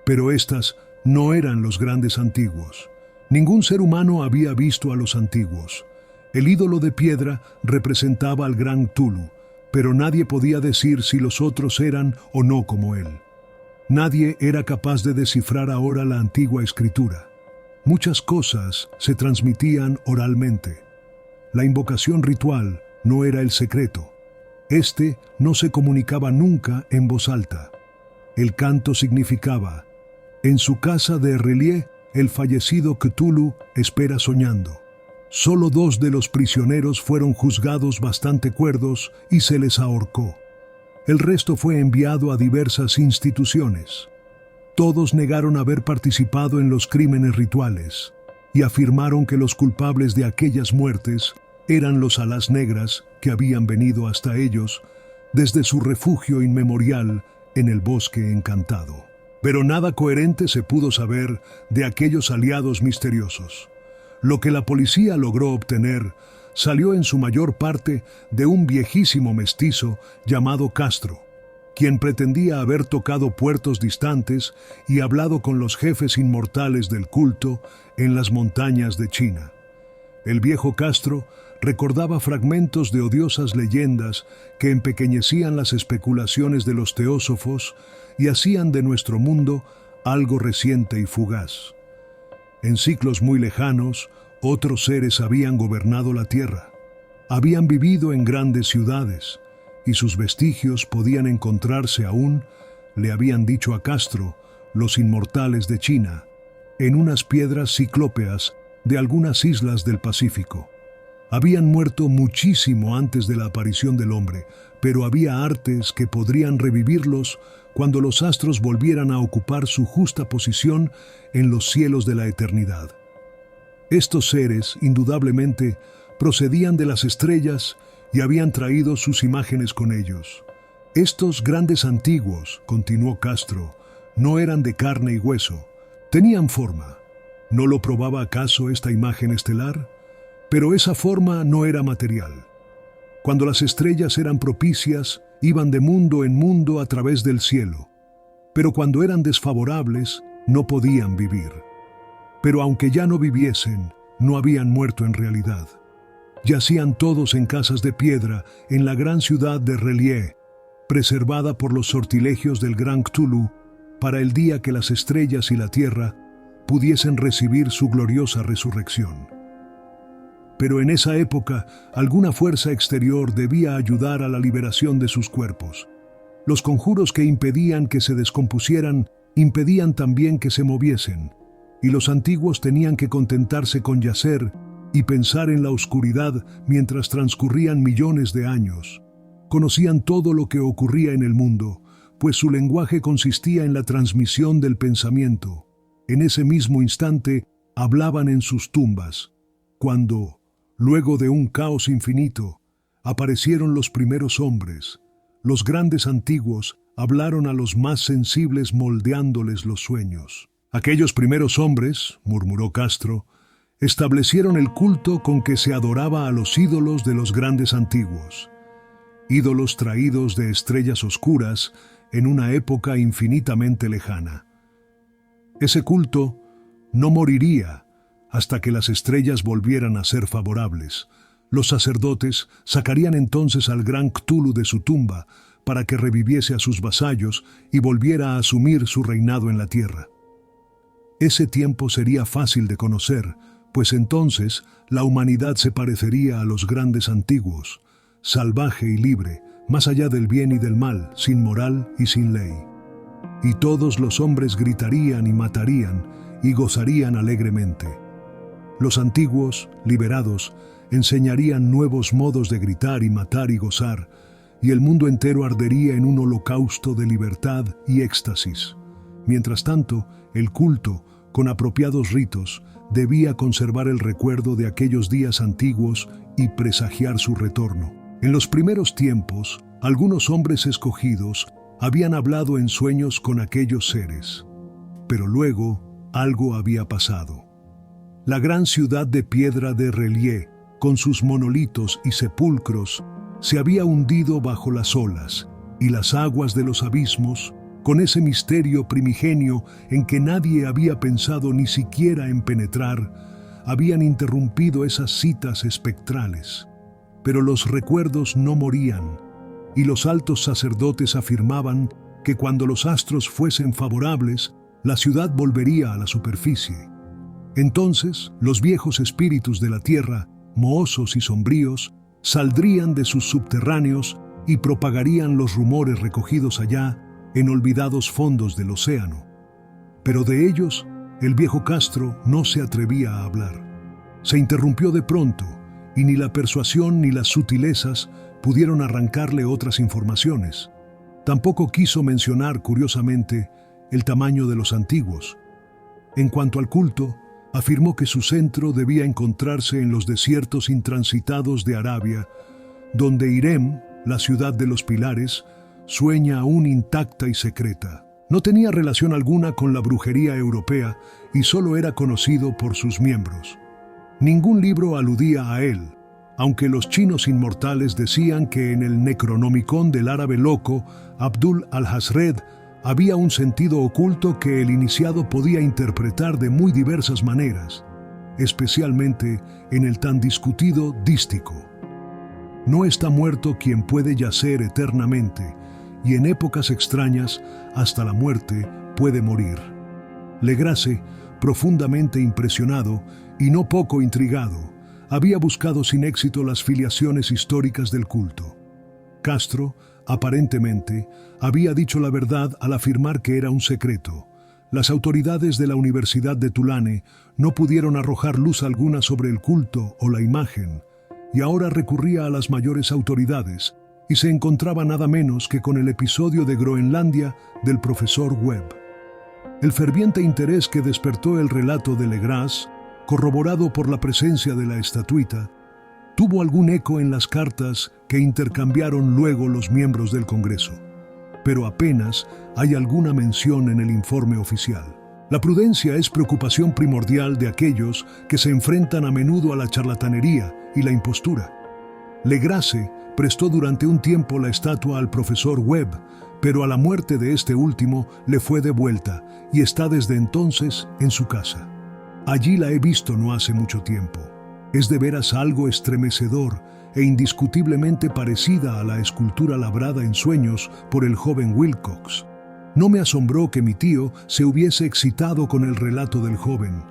Pero estas no eran los grandes antiguos. Ningún ser humano había visto a los antiguos. El ídolo de piedra representaba al gran Cthulhu, pero nadie podía decir si los otros eran o no como él. Nadie era capaz de descifrar ahora la antigua escritura. Muchas cosas se transmitían oralmente. La invocación ritual no era el secreto. Este no se comunicaba nunca en voz alta. El canto significaba: en su casa de R'lyeh, el fallecido Cthulhu espera soñando. Solo 2 de los prisioneros fueron juzgados bastante cuerdos y se les ahorcó. El resto fue enviado a diversas instituciones. Todos negaron haber participado en los crímenes rituales y afirmaron que los culpables de aquellas muertes eran los alas negras que habían venido hasta ellos desde su refugio inmemorial en el bosque encantado. Pero nada coherente se pudo saber de aquellos aliados misteriosos. Lo que la policía logró obtener salió en su mayor parte de un viejísimo mestizo llamado Castro, quien pretendía haber tocado puertos distantes y hablado con los jefes inmortales del culto en las montañas de China. El viejo Castro recordaba fragmentos de odiosas leyendas que empequeñecían las especulaciones de los teósofos y hacían de nuestro mundo algo reciente y fugaz. En ciclos muy lejanos, otros seres habían gobernado la tierra. Habían vivido en grandes ciudades, y sus vestigios podían encontrarse aún, le habían dicho a Castro, los inmortales de China, en unas piedras ciclópeas de algunas islas del Pacífico. Habían muerto muchísimo antes de la aparición del hombre, pero había artes que podrían revivirlos cuando los astros volvieran a ocupar su justa posición en los cielos de la eternidad. Estos seres, indudablemente, procedían de las estrellas y habían traído sus imágenes con ellos. Estos grandes antiguos, continuó Castro, no eran de carne y hueso, tenían forma. ¿No lo probaba acaso esta imagen estelar? Pero esa forma no era material. Cuando las estrellas eran propicias, iban de mundo en mundo a través del cielo. Pero cuando eran desfavorables, no podían vivir. Pero aunque ya no viviesen, no habían muerto en realidad. Yacían todos en casas de piedra en la gran ciudad de R'lyeh, preservada por los sortilegios del gran Cthulhu, para el día que las estrellas y la tierra pudiesen recibir su gloriosa resurrección. Pero en esa época, alguna fuerza exterior debía ayudar a la liberación de sus cuerpos. Los conjuros que impedían que se descompusieran impedían también que se moviesen, y los antiguos tenían que contentarse con yacer y pensar en la oscuridad mientras transcurrían millones de años. Conocían todo lo que ocurría en el mundo, pues su lenguaje consistía en la transmisión del pensamiento. En ese mismo instante, hablaban en sus tumbas, cuando, luego de un caos infinito, aparecieron los primeros hombres. Los grandes antiguos hablaron a los más sensibles moldeándoles los sueños. Aquellos primeros hombres, murmuró Castro, establecieron el culto con que se adoraba a los ídolos de los grandes antiguos, ídolos traídos de estrellas oscuras en una época infinitamente lejana. Ese culto no moriría hasta que las estrellas volvieran a ser favorables. Los sacerdotes sacarían entonces al gran Cthulhu de su tumba para que reviviese a sus vasallos y volviera a asumir su reinado en la tierra. Ese tiempo sería fácil de conocer, pues entonces la humanidad se parecería a los grandes antiguos, salvaje y libre, más allá del bien y del mal, sin moral y sin ley. Y todos los hombres gritarían y matarían y gozarían alegremente. Los antiguos, liberados, enseñarían nuevos modos de gritar y matar y gozar, y el mundo entero ardería en un holocausto de libertad y éxtasis. Mientras tanto, el culto, con apropiados ritos, debía conservar el recuerdo de aquellos días antiguos y presagiar su retorno. En los primeros tiempos, algunos hombres escogidos habían hablado en sueños con aquellos seres. Pero luego, algo había pasado. La gran ciudad de piedra de R'lyeh, con sus monolitos y sepulcros, se había hundido bajo las olas, y las aguas de los abismos, con ese misterio primigenio en que nadie había pensado ni siquiera en penetrar, habían interrumpido esas citas espectrales. Pero los recuerdos no morían, y los altos sacerdotes afirmaban que cuando los astros fuesen favorables, la ciudad volvería a la superficie. Entonces, los viejos espíritus de la tierra, mohosos y sombríos, saldrían de sus subterráneos y propagarían los rumores recogidos allá en olvidados fondos del océano. Pero de ellos, el viejo Castro no se atrevía a hablar. Se interrumpió de pronto, y ni la persuasión ni las sutilezas pudieron arrancarle otras informaciones. Tampoco quiso mencionar, curiosamente, el tamaño de los antiguos. En cuanto al culto, afirmó que su centro debía encontrarse en los desiertos intransitados de Arabia, donde Irem, la ciudad de los pilares, sueña aún intacta y secreta. No tenía relación alguna con la brujería europea y solo era conocido por sus miembros. Ningún libro aludía a él, aunque los chinos inmortales decían que en el Necronomicon del árabe loco, Abdul al-Hazred, había un sentido oculto que el iniciado podía interpretar de muy diversas maneras, especialmente en el tan discutido dístico. No está muerto quien puede yacer eternamente, y en épocas extrañas, hasta la muerte puede morir. Legrasse, profundamente impresionado y no poco intrigado, había buscado sin éxito las filiaciones históricas del culto. Castro, aparentemente, había dicho la verdad al afirmar que era un secreto. Las autoridades de la Universidad de Tulane no pudieron arrojar luz alguna sobre el culto o la imagen, y ahora recurría a las mayores autoridades, y se encontraba nada menos que con el episodio de Groenlandia del profesor Webb. El ferviente interés que despertó el relato de Legrasse, corroborado por la presencia de la estatuita, tuvo algún eco en las cartas que intercambiaron luego los miembros del Congreso, pero apenas hay alguna mención en el informe oficial. La prudencia es preocupación primordial de aquellos que se enfrentan a menudo a la charlatanería y la impostura. Legrasse prestó durante un tiempo la estatua al profesor Webb, pero a la muerte de este último le fue devuelta y está desde entonces en su casa. Allí la he visto no hace mucho tiempo. Es de veras algo estremecedor e indiscutiblemente parecida a la escultura labrada en sueños por el joven Wilcox. No me asombró que mi tío se hubiese excitado con el relato del joven.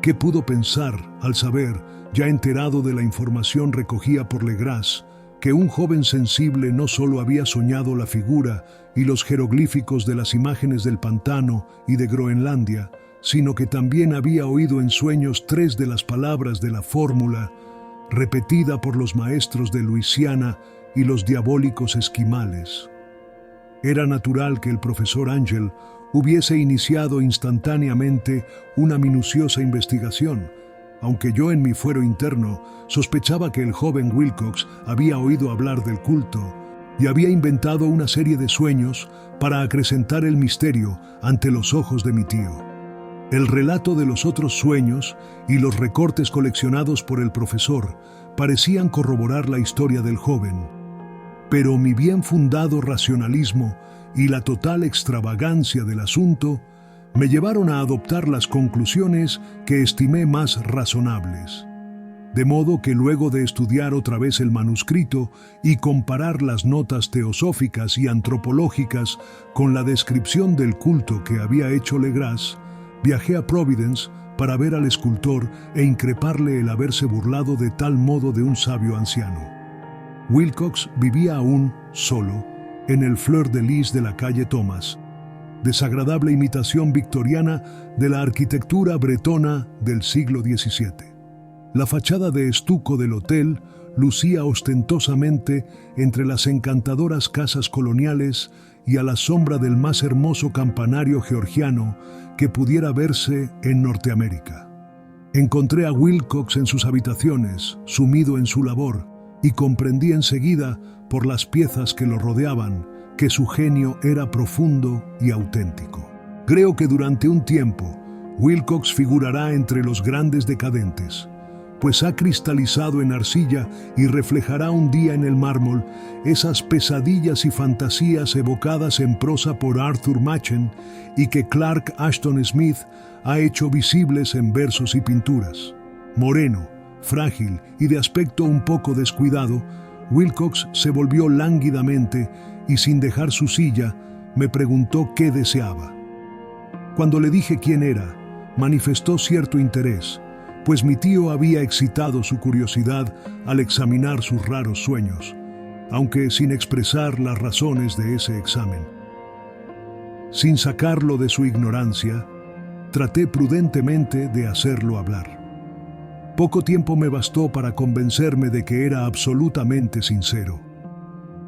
¿Qué pudo pensar al saber, ya enterado de la información recogida por Legrasse, que un joven sensible no solo había soñado la figura y los jeroglíficos de las imágenes del pantano y de Groenlandia, sino que también había oído en sueños 3 de las palabras de la fórmula, repetida por los maestros de Luisiana y los diabólicos esquimales? Era natural que el profesor Angel hubiese iniciado instantáneamente una minuciosa investigación, aunque yo en mi fuero interno sospechaba que el joven Wilcox había oído hablar del culto y había inventado una serie de sueños para acrecentar el misterio ante los ojos de mi tío. El relato de los otros sueños y los recortes coleccionados por el profesor parecían corroborar la historia del joven, pero mi bien fundado racionalismo y la total extravagancia del asunto me llevaron a adoptar las conclusiones que estimé más razonables. De modo que luego de estudiar otra vez el manuscrito y comparar las notas teosóficas y antropológicas con la descripción del culto que había hecho Legras, viajé a Providence para ver al escultor e increparle el haberse burlado de tal modo de un sabio anciano. Wilcox vivía aún solo en el Fleur de Lis de la calle Thomas, desagradable imitación victoriana de la arquitectura bretona del siglo XVII. La fachada de estuco del hotel lucía ostentosamente entre las encantadoras casas coloniales y a la sombra del más hermoso campanario georgiano que pudiera verse en Norteamérica. Encontré a Wilcox en sus habitaciones, sumido en su labor, y comprendí enseguida, por las piezas que lo rodeaban, que su genio era profundo y auténtico. Creo que durante un tiempo Wilcox figurará entre los grandes decadentes, pues ha cristalizado en arcilla y reflejará un día en el mármol esas pesadillas y fantasías evocadas en prosa por Arthur Machen y que Clark Ashton Smith ha hecho visibles en versos y pinturas. Moreno, frágil y de aspecto un poco descuidado, Wilcox se volvió lánguidamente y sin dejar su silla me preguntó qué deseaba. Cuando le dije quién era, manifestó cierto interés, pues mi tío había excitado su curiosidad al examinar sus raros sueños, aunque sin expresar las razones de ese examen. Sin sacarlo de su ignorancia, traté prudentemente de hacerlo hablar. Poco tiempo me bastó para convencerme de que era absolutamente sincero.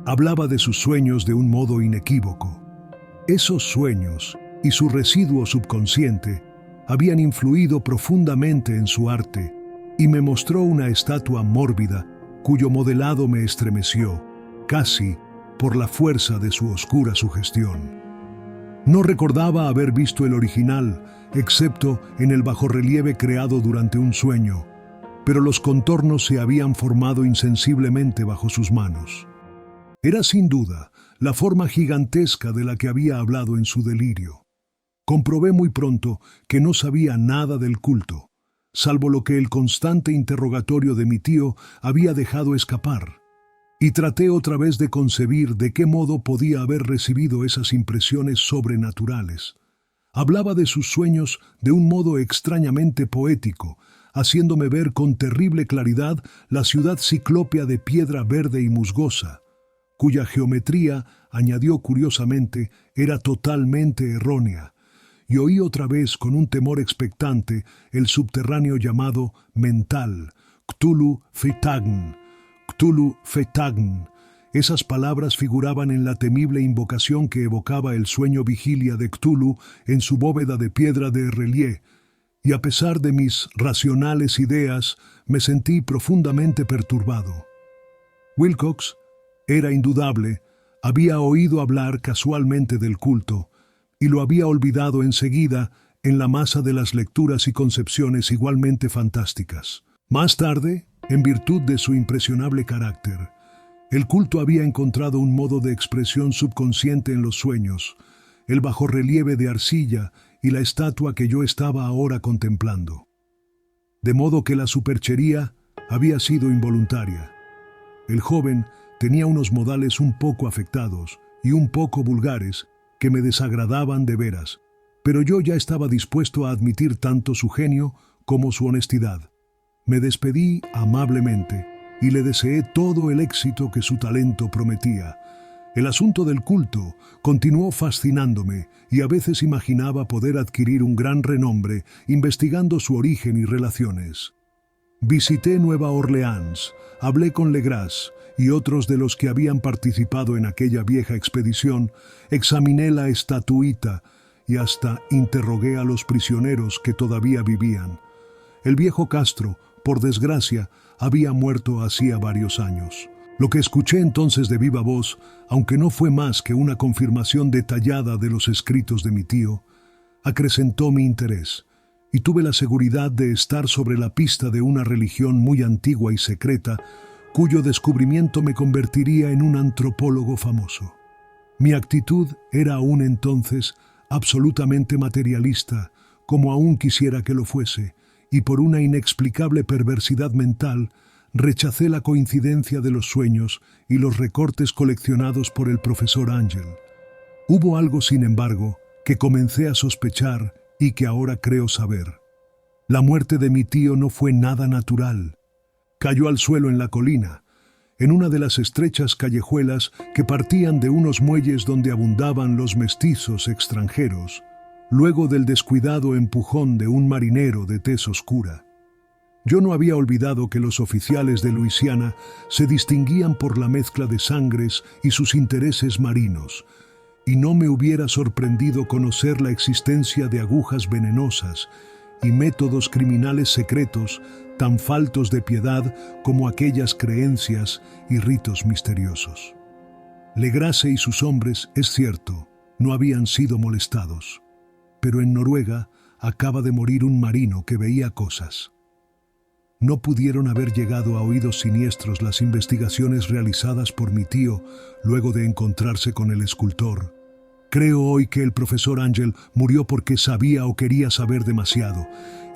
Hablaba de sus sueños de un modo inequívoco. Esos sueños y su residuo subconsciente habían influido profundamente en su arte y me mostró una estatua mórbida cuyo modelado me estremeció, casi por la fuerza de su oscura sugestión. No recordaba haber visto el original, excepto en el bajorrelieve creado durante un sueño, pero los contornos se habían formado insensiblemente bajo sus manos. Era sin duda la forma gigantesca de la que había hablado en su delirio. Comprobé muy pronto que no sabía nada del culto, salvo lo que el constante interrogatorio de mi tío había dejado escapar, y traté otra vez de concebir de qué modo podía haber recibido esas impresiones sobrenaturales. Hablaba de sus sueños de un modo extrañamente poético, haciéndome ver con terrible claridad la ciudad ciclópea de piedra verde y musgosa, cuya geometría, añadió curiosamente, era totalmente errónea, y oí otra vez con un temor expectante el subterráneo llamado mental, Cthulhu Fhtagn. Cthulhu Fhtagn. Esas palabras figuraban en la temible invocación que evocaba el sueño vigilia de Cthulhu en su bóveda de piedra de relieve, y a pesar de mis racionales ideas, me sentí profundamente perturbado. Wilcox, era indudable, había oído hablar casualmente del culto, y lo había olvidado enseguida en la masa de las lecturas y concepciones igualmente fantásticas. Más tarde, en virtud de su impresionable carácter, el culto había encontrado un modo de expresión subconsciente en los sueños, el bajorrelieve de arcilla y la estatua que yo estaba ahora contemplando. De modo que la superchería había sido involuntaria. El joven tenía unos modales un poco afectados y un poco vulgares que me desagradaban de veras, pero yo ya estaba dispuesto a admitir tanto su genio como su honestidad. Me despedí amablemente y le deseé todo el éxito que su talento prometía. El asunto del culto continuó fascinándome y a veces imaginaba poder adquirir un gran renombre investigando su origen y relaciones. Visité Nueva Orleans, hablé con Legras y otros de los que habían participado en aquella vieja expedición, examiné la estatuita y hasta interrogué a los prisioneros que todavía vivían. El viejo Castro, por desgracia, había muerto hacía varios años. Lo que escuché entonces de viva voz, aunque no fue más que una confirmación detallada de los escritos de mi tío, acrecentó mi interés, y tuve la seguridad de estar sobre la pista de una religión muy antigua y secreta, cuyo descubrimiento me convertiría en un antropólogo famoso. Mi actitud era aún entonces absolutamente materialista, como aún quisiera que lo fuese, y por una inexplicable perversidad mental, rechacé la coincidencia de los sueños y los recortes coleccionados por el profesor Ángel. Hubo algo, sin embargo, que comencé a sospechar y que ahora creo saber. La muerte de mi tío no fue nada natural. Cayó al suelo en la colina, en una de las estrechas callejuelas que partían de unos muelles donde abundaban los mestizos extranjeros, luego del descuidado empujón de un marinero de tez oscura. Yo no había olvidado que los oficiales de Luisiana se distinguían por la mezcla de sangres y sus intereses marinos, y no me hubiera sorprendido conocer la existencia de agujas venenosas y métodos criminales secretos tan faltos de piedad como aquellas creencias y ritos misteriosos. Legrasse y sus hombres, es cierto, no habían sido molestados, pero en Noruega acaba de morir un marino que veía cosas. No pudieron haber llegado a oídos siniestros las investigaciones realizadas por mi tío luego de encontrarse con el escultor. Creo hoy que el profesor Ángel murió porque sabía o quería saber demasiado.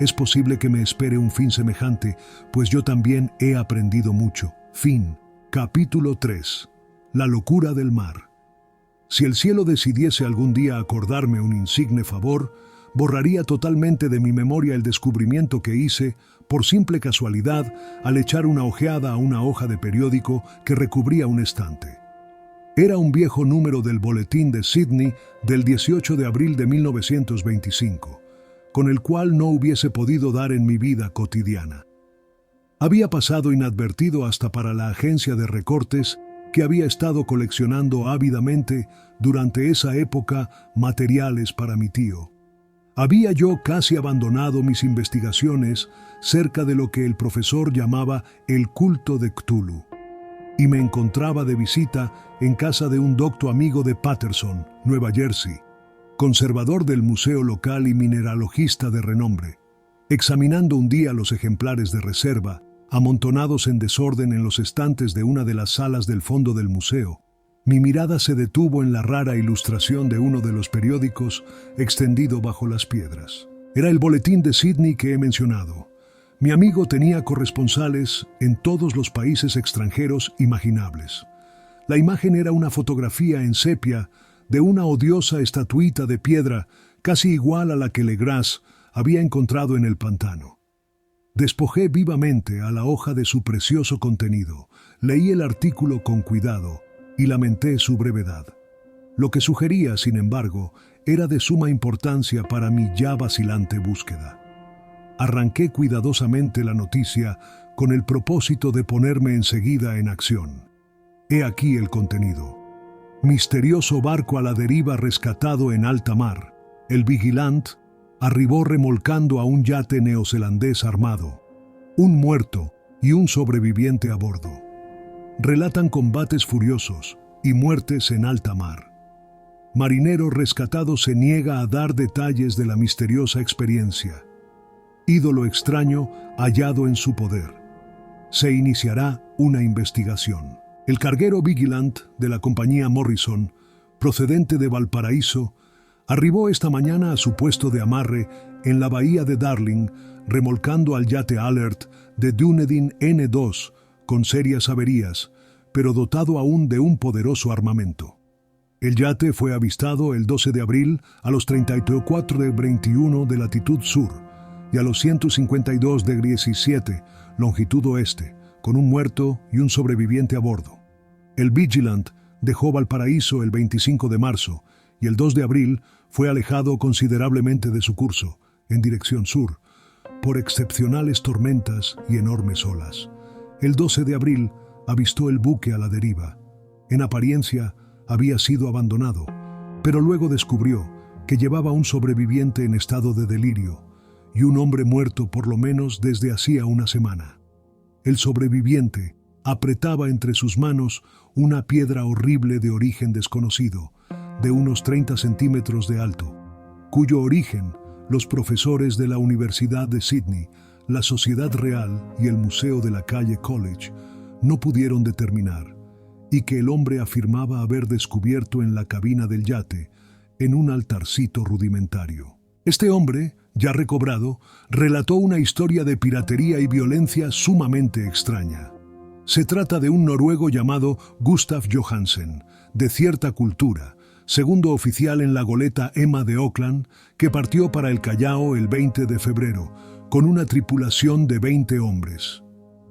Es posible que me espere un fin semejante, pues yo también he aprendido mucho. Fin. Capítulo 3. La locura del mar. Si el cielo decidiese algún día acordarme un insigne favor, borraría totalmente de mi memoria el descubrimiento que hice, por simple casualidad, al echar una ojeada a una hoja de periódico que recubría un estante. Era un viejo número del Boletín de Sydney del 18 de abril de 1925, con el cual no hubiese podido dar en mi vida cotidiana. Había pasado inadvertido hasta para la agencia de recortes que había estado coleccionando ávidamente durante esa época materiales para mi tío. Había yo casi abandonado mis investigaciones cerca de lo que el profesor llamaba el culto de Cthulhu, y me encontraba de visita en casa de un docto amigo de Paterson, Nueva Jersey, conservador del museo local y mineralogista de renombre. Examinando un día los ejemplares de reserva, amontonados en desorden en los estantes de una de las salas del fondo del museo, mi mirada se detuvo en la rara ilustración de uno de los periódicos extendido bajo las piedras. Era el Boletín de Sydney que he mencionado. Mi amigo tenía corresponsales en todos los países extranjeros imaginables. La imagen era una fotografía en sepia de una odiosa estatuita de piedra casi igual a la que Legrasse había encontrado en el pantano. Despojé vivamente a la hoja de su precioso contenido, leí el artículo con cuidado y lamenté su brevedad. Lo que sugería, sin embargo, era de suma importancia para mi ya vacilante búsqueda. Arranqué cuidadosamente la noticia con el propósito de ponerme enseguida en acción. He aquí el contenido. Misterioso barco a la deriva rescatado en alta mar. El Vigilant arribó remolcando a un yate neozelandés armado. Un muerto y un sobreviviente a bordo. Relatan combates furiosos y muertes en alta mar. Marinero rescatado se niega a dar detalles de la misteriosa experiencia. Ídolo extraño hallado en su poder. Se iniciará una investigación. El carguero Vigilant de la compañía Morrison, procedente de Valparaíso, arribó esta mañana a su puesto de amarre en la bahía de Darling, remolcando al yate Alert de Dunedin N2 con serias averías, pero dotado aún de un poderoso armamento. El yate fue avistado el 12 de abril a los 34°21 de latitud sur y a los 152°17 longitud oeste, con un muerto y un sobreviviente a bordo. El Vigilant dejó Valparaíso el 25 de marzo y el 2 de abril fue alejado considerablemente de su curso, en dirección sur, por excepcionales tormentas y enormes olas. El 12 de abril avistó el buque a la deriva. En apariencia había sido abandonado, pero luego descubrió que llevaba un sobreviviente en estado de delirio y un hombre muerto por lo menos desde hacía una semana. El sobreviviente apretaba entre sus manos una piedra horrible de origen desconocido, de unos 30 centímetros de alto, cuyo origen los profesores de la Universidad de Sydney, la Sociedad Real y el Museo de la Calle College no pudieron determinar, y que el hombre afirmaba haber descubierto en la cabina del yate, en un altarcito rudimentario. Este hombre, ya recobrado, relató una historia de piratería y violencia sumamente extraña. Se trata de un noruego llamado Gustav Johansen, de cierta cultura, segundo oficial en la goleta Emma de Auckland, que partió para el Callao el 20 de febrero, con una tripulación de 20 hombres.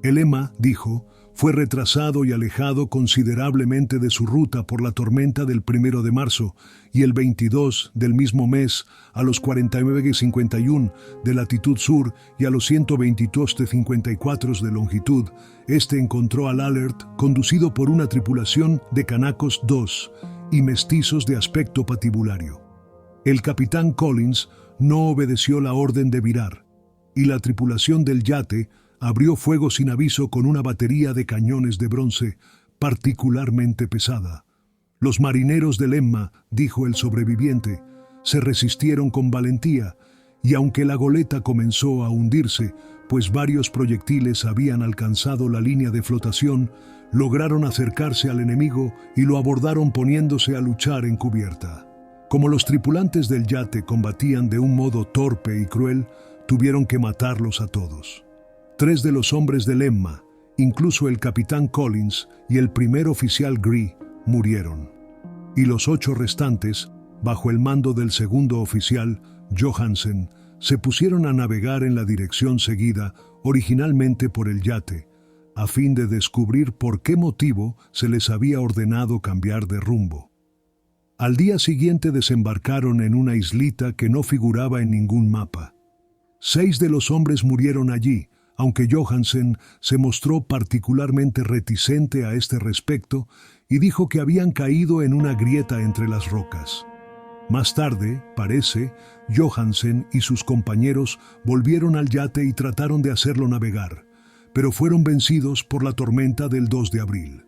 El Emma, dijo, fue retrasado y alejado considerablemente de su ruta por la tormenta del 1 de marzo y el 22 del mismo mes, a los 49,51 de latitud sur y a los 122,54 de longitud, encontró al Alert conducido por una tripulación de canacos 2 y mestizos de aspecto patibulario. El capitán Collins no obedeció la orden de virar, y la tripulación del yate abrió fuego sin aviso con una batería de cañones de bronce particularmente pesada. Los marineros del Emma, dijo el sobreviviente, se resistieron con valentía, y aunque la goleta comenzó a hundirse, pues varios proyectiles habían alcanzado la línea de flotación, lograron acercarse al enemigo y lo abordaron poniéndose a luchar en cubierta. Como los tripulantes del yate combatían de un modo torpe y cruel, tuvieron que matarlos a todos. 3 de los hombres del Emma, incluso el capitán Collins y el primer oficial Gree, murieron. Y los 8 restantes, bajo el mando del segundo oficial, Johansen, se pusieron a navegar en la dirección seguida originalmente por el yate, a fin de descubrir por qué motivo se les había ordenado cambiar de rumbo. Al día siguiente desembarcaron en una islita que no figuraba en ningún mapa. 6 de los hombres murieron allí, aunque Johansen se mostró particularmente reticente a este respecto y dijo que habían caído en una grieta entre las rocas. Más tarde, parece, Johansen y sus compañeros volvieron al yate y trataron de hacerlo navegar, pero fueron vencidos por la tormenta del 2 de abril.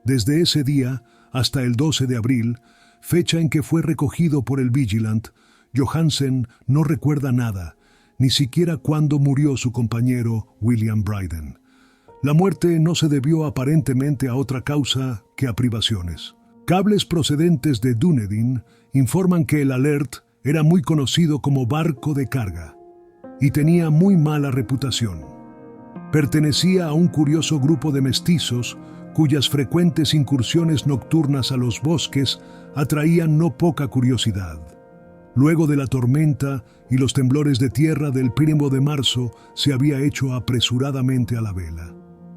Desde ese día hasta el 12 de abril, fecha en que fue recogido por el Vigilant, Johansen no recuerda nada, ni siquiera cuándo murió su compañero William Bryden. La muerte no se debió aparentemente a otra causa que a privaciones. Cables procedentes de Dunedin informan que el Alert era muy conocido como barco de carga y tenía muy mala reputación. Pertenecía a un curioso grupo de mestizos cuyas frecuentes incursiones nocturnas a los bosques atraían no poca curiosidad. Luego de la tormenta y los temblores de tierra del 1 de marzo, se había hecho apresuradamente a la vela.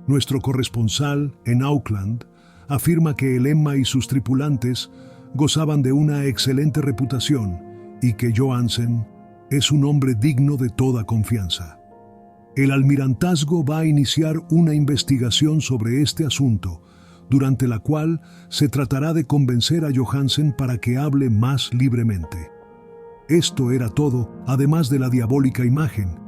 Nuestro corresponsal en Auckland afirma que el Emma y sus tripulantes gozaban de una excelente reputación y que Johansen es un hombre digno de toda confianza. El almirantazgo va a iniciar una investigación sobre este asunto, durante la cual se tratará de convencer a Johansen para que hable más libremente. Esto era todo, además de la diabólica imagen.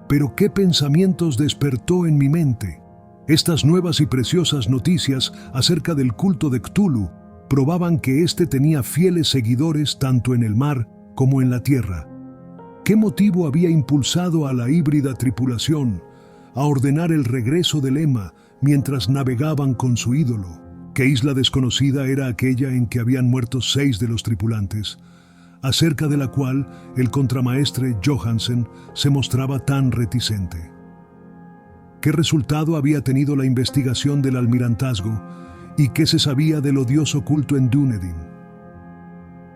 Pero ¿qué pensamientos despertó en mi mente? Estas nuevas y preciosas noticias acerca del culto de Cthulhu probaban que éste tenía fieles seguidores tanto en el mar como en la tierra. ¿Qué motivo había impulsado a la híbrida tripulación a ordenar el regreso del Emma mientras navegaban con su ídolo? ¿Qué isla desconocida era aquella en que habían muerto 6 de los tripulantes, acerca de la cual el contramaestre Johansen se mostraba tan reticente? ¿Qué resultado había tenido la investigación del almirantazgo y qué se sabía del odioso culto en Dunedin?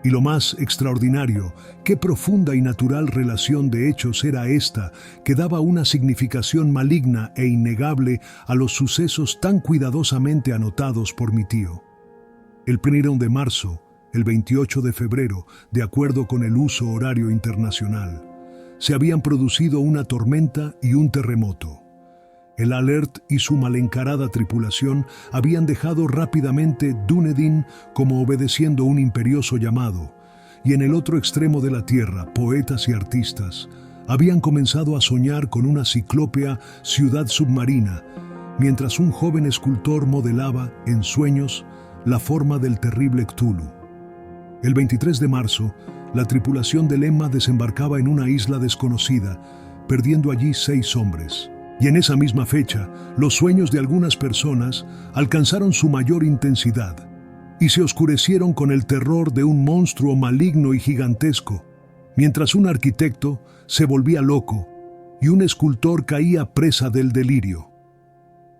Y lo más extraordinario, qué profunda y natural relación de hechos era esta que daba una significación maligna e innegable a los sucesos tan cuidadosamente anotados por mi tío. El 1 de marzo, el 28 de febrero, de acuerdo con el uso horario internacional, se habían producido una tormenta y un terremoto. El Alert y su mal encarada tripulación habían dejado rápidamente Dunedin como obedeciendo un imperioso llamado, y en el otro extremo de la tierra, poetas y artistas habían comenzado a soñar con una ciclópea ciudad submarina, mientras un joven escultor modelaba, en sueños, la forma del terrible Cthulhu. El 23 de marzo, la tripulación del Emma desembarcaba en una isla desconocida, perdiendo allí 6 hombres. Y en esa misma fecha, los sueños de algunas personas alcanzaron su mayor intensidad y se oscurecieron con el terror de un monstruo maligno y gigantesco, mientras un arquitecto se volvía loco y un escultor caía presa del delirio.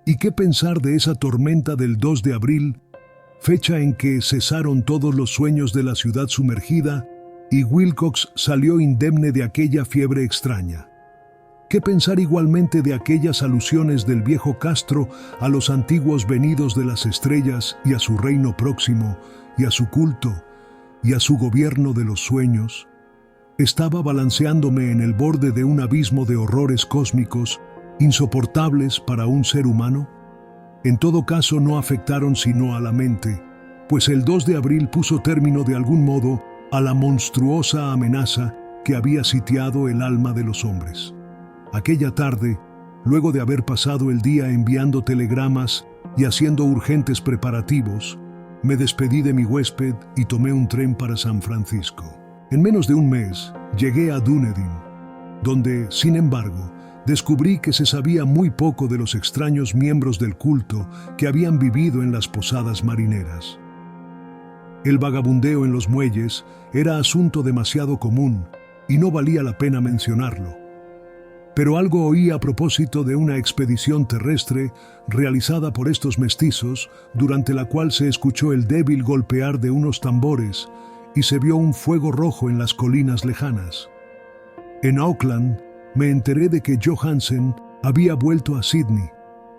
¿Y qué pensar de esa tormenta del 2 de abril, fecha en que cesaron todos los sueños de la ciudad sumergida y Wilcox salió indemne de aquella fiebre extraña? ¿Qué pensar igualmente de aquellas alusiones del viejo Castro a los antiguos venidos de las estrellas y a su reino próximo, y a su culto, y a su gobierno de los sueños? Estaba balanceándome en el borde de un abismo de horrores cósmicos insoportables para un ser humano. En todo caso, no afectaron sino a la mente, pues el 2 de abril puso término de algún modo a la monstruosa amenaza que había sitiado el alma de los hombres. Aquella tarde, luego de haber pasado el día enviando telegramas y haciendo urgentes preparativos, me despedí de mi huésped y tomé un tren para San Francisco. En menos de un mes, llegué a Dunedin, donde, sin embargo, descubrí que se sabía muy poco de los extraños miembros del culto que habían vivido en las posadas marineras. El vagabundeo en los muelles era asunto demasiado común y no valía la pena mencionarlo. Pero algo oí a propósito de una expedición terrestre realizada por estos mestizos, durante la cual se escuchó el débil golpear de unos tambores y se vio un fuego rojo en las colinas lejanas. En Auckland me enteré de que Johansen había vuelto a Sydney,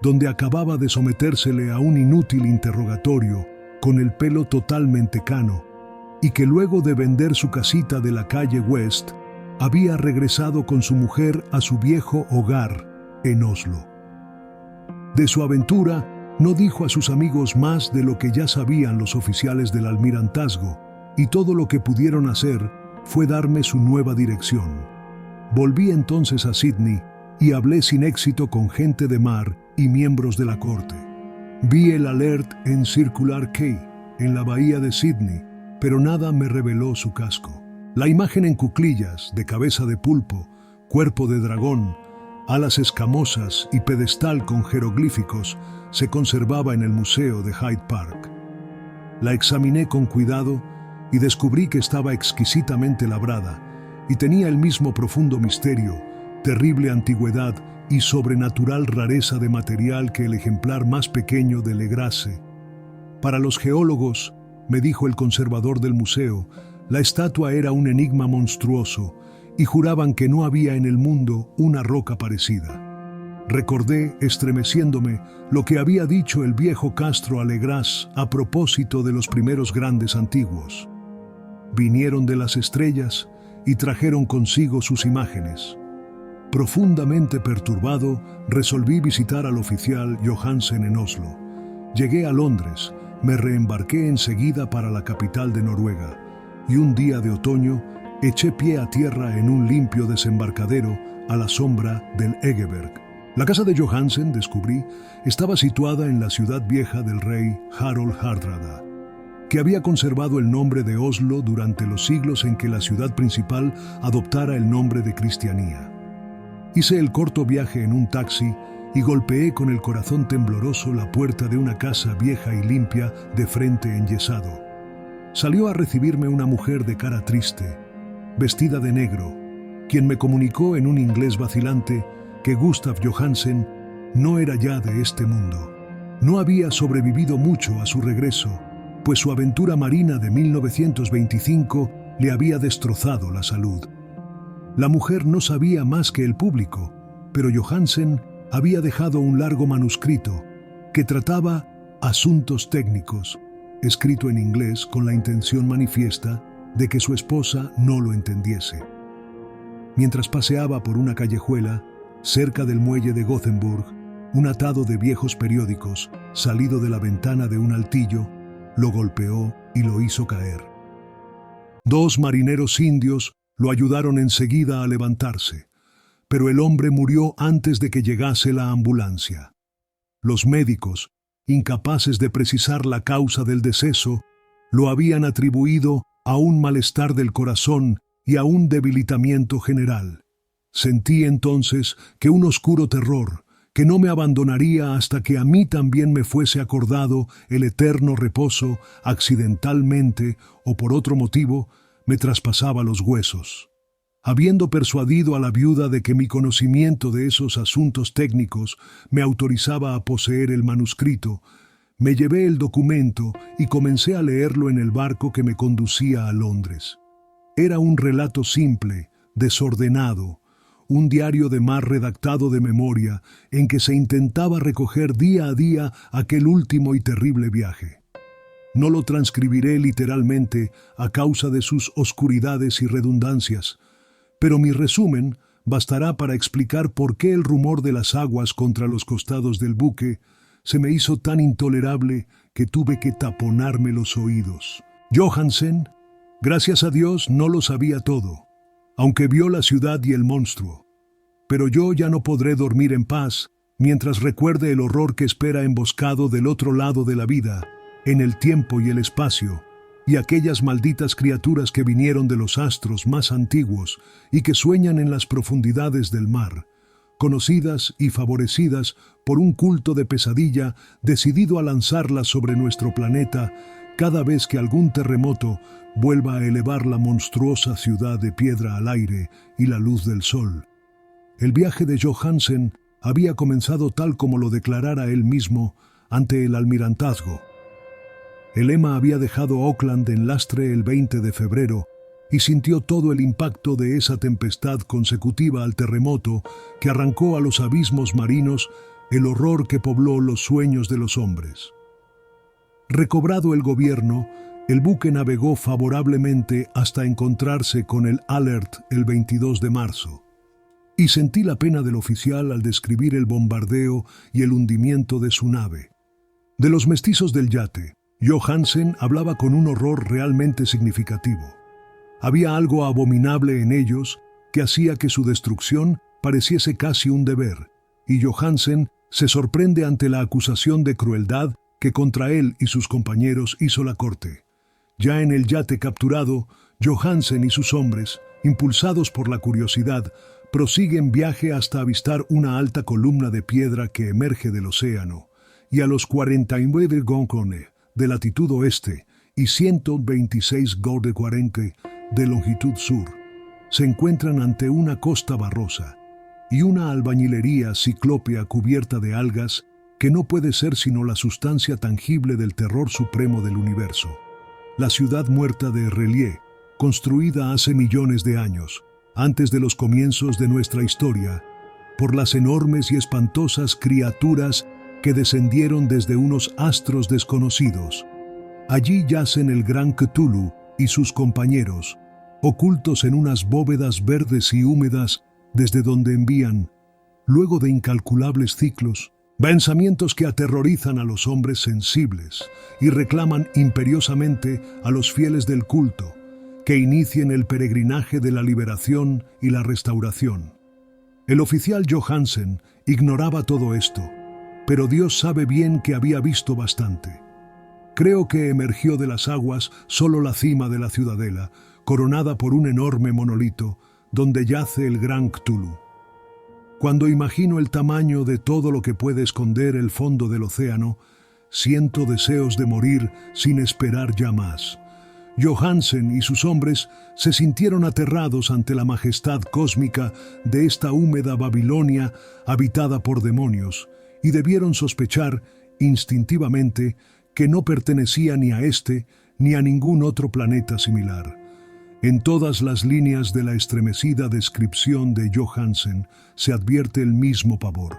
donde acababa de sometérsele a un inútil interrogatorio con el pelo totalmente cano, y que luego de vender su casita de la calle West, había regresado con su mujer a su viejo hogar en Oslo. De su aventura no dijo a sus amigos más de lo que ya sabían los oficiales del almirantazgo, y todo lo que pudieron hacer fue darme su nueva dirección. Volví entonces a Sydney y hablé sin éxito con gente de mar y miembros de la corte. Vi el alert en Circular Quay, en la bahía de Sydney, pero nada me reveló su casco. La imagen en cuclillas, de cabeza de pulpo, cuerpo de dragón, alas escamosas y pedestal con jeroglíficos se conservaba en el museo de Hyde Park. La examiné con cuidado y descubrí que estaba exquisitamente labrada y tenía el mismo profundo misterio, terrible antigüedad y sobrenatural rareza de material que el ejemplar más pequeño de Le Grasse. Para los geólogos, me dijo el conservador del museo, la estatua era un enigma monstruoso y juraban que no había en el mundo una roca parecida. Recordé, estremeciéndome, lo que había dicho el viejo Castro a Le Grasse a propósito de los primeros grandes antiguos. Vinieron de las estrellas y trajeron consigo sus imágenes. Profundamente perturbado, resolví visitar al oficial Johansen en Oslo. Llegué a Londres, me reembarqué enseguida para la capital de Noruega, y un día de otoño eché pie a tierra en un limpio desembarcadero a la sombra del Egeberg. La casa de Johansen, descubrí, estaba situada en la ciudad vieja del rey Harald Hardrada, que había conservado el nombre de Oslo durante los siglos en que la ciudad principal adoptara el nombre de Cristianía. Hice el corto viaje en un taxi y golpeé con el corazón tembloroso la puerta de una casa vieja y limpia de frente enyesado. Salió a recibirme una mujer de cara triste, vestida de negro, quien me comunicó en un inglés vacilante que Gustav Johansen no era ya de este mundo. No había sobrevivido mucho a su regreso, pues su aventura marina de 1925 le había destrozado la salud. La mujer no sabía más que el público, pero Johansen había dejado un largo manuscrito que trataba asuntos técnicos, escrito en inglés con la intención manifiesta de que su esposa no lo entendiese. Mientras paseaba por una callejuela, cerca del muelle de Gothenburg, un atado de viejos periódicos, salido de la ventana de un altillo, lo golpeó y lo hizo caer. 2 marineros indios lo ayudaron enseguida a levantarse, pero el hombre murió antes de que llegase la ambulancia. Los médicos, incapaces de precisar la causa del deceso, lo habían atribuido a un malestar del corazón y a un debilitamiento general. Sentí entonces que un oscuro terror, que no me abandonaría hasta que a mí también me fuese acordado el eterno reposo, accidentalmente o por otro motivo, me traspasaba los huesos. Habiendo persuadido a la viuda de que mi conocimiento de esos asuntos técnicos me autorizaba a poseer el manuscrito, me llevé el documento y comencé a leerlo en el barco que me conducía a Londres. Era un relato simple, desordenado, un diario de mar redactado de memoria en que se intentaba recoger día a día aquel último y terrible viaje. No lo transcribiré literalmente a causa de sus oscuridades y redundancias, pero mi resumen bastará para explicar por qué el rumor de las aguas contra los costados del buque se me hizo tan intolerable que tuve que taponarme los oídos. Johansen, gracias a Dios, no lo sabía todo, aunque vio la ciudad y el monstruo. Pero yo ya no podré dormir en paz mientras recuerde el horror que espera emboscado del otro lado de la vida, en el tiempo y el espacio, y aquellas malditas criaturas que vinieron de los astros más antiguos y que sueñan en las profundidades del mar, conocidas y favorecidas por un culto de pesadilla decidido a lanzarlas sobre nuestro planeta cada vez que algún terremoto vuelva a elevar la monstruosa ciudad de piedra al aire y la luz del sol. El viaje de Johansen había comenzado tal como lo declarara él mismo ante el almirantazgo. El Emma había dejado Auckland en lastre el 20 de febrero y sintió todo el impacto de esa tempestad consecutiva al terremoto que arrancó a los abismos marinos el horror que pobló los sueños de los hombres. Recobrado el gobierno, el buque navegó favorablemente hasta encontrarse con el Alert el 22 de marzo. Y sentí la pena del oficial al describir el bombardeo y el hundimiento de su nave. De los mestizos del yate, Johansen hablaba con un horror realmente significativo. Había algo abominable en ellos que hacía que su destrucción pareciese casi un deber, y Johansen se sorprende ante la acusación de crueldad que contra él y sus compañeros hizo la corte. Ya en el yate capturado, Johansen y sus hombres, impulsados por la curiosidad, prosiguen viaje hasta avistar una alta columna de piedra que emerge del océano, y a los 49 goncones de latitud oeste y 126 de 40 de longitud sur, se encuentran ante una costa barrosa y una albañilería ciclópea cubierta de algas que no puede ser sino la sustancia tangible del terror supremo del universo. La ciudad muerta de Relié, construida hace millones de años, antes de los comienzos de nuestra historia, por las enormes y espantosas criaturas que descendieron desde unos astros desconocidos. Allí yacen el gran Cthulhu y sus compañeros, ocultos en unas bóvedas verdes y húmedas desde donde envían, luego de incalculables ciclos, pensamientos que aterrorizan a los hombres sensibles y reclaman imperiosamente a los fieles del culto que inicien el peregrinaje de la liberación y la restauración. El oficial Johansen ignoraba todo esto, pero Dios sabe bien que había visto bastante. Creo que emergió de las aguas solo la cima de la ciudadela, coronada por un enorme monolito, donde yace el gran Cthulhu. Cuando imagino el tamaño de todo lo que puede esconder el fondo del océano, siento deseos de morir sin esperar ya más. Johansen y sus hombres se sintieron aterrados ante la majestad cósmica de esta húmeda Babilonia habitada por demonios, y debieron sospechar, instintivamente, que no pertenecía ni a este ni a ningún otro planeta similar. En todas las líneas de la estremecida descripción de Johansen se advierte el mismo pavor.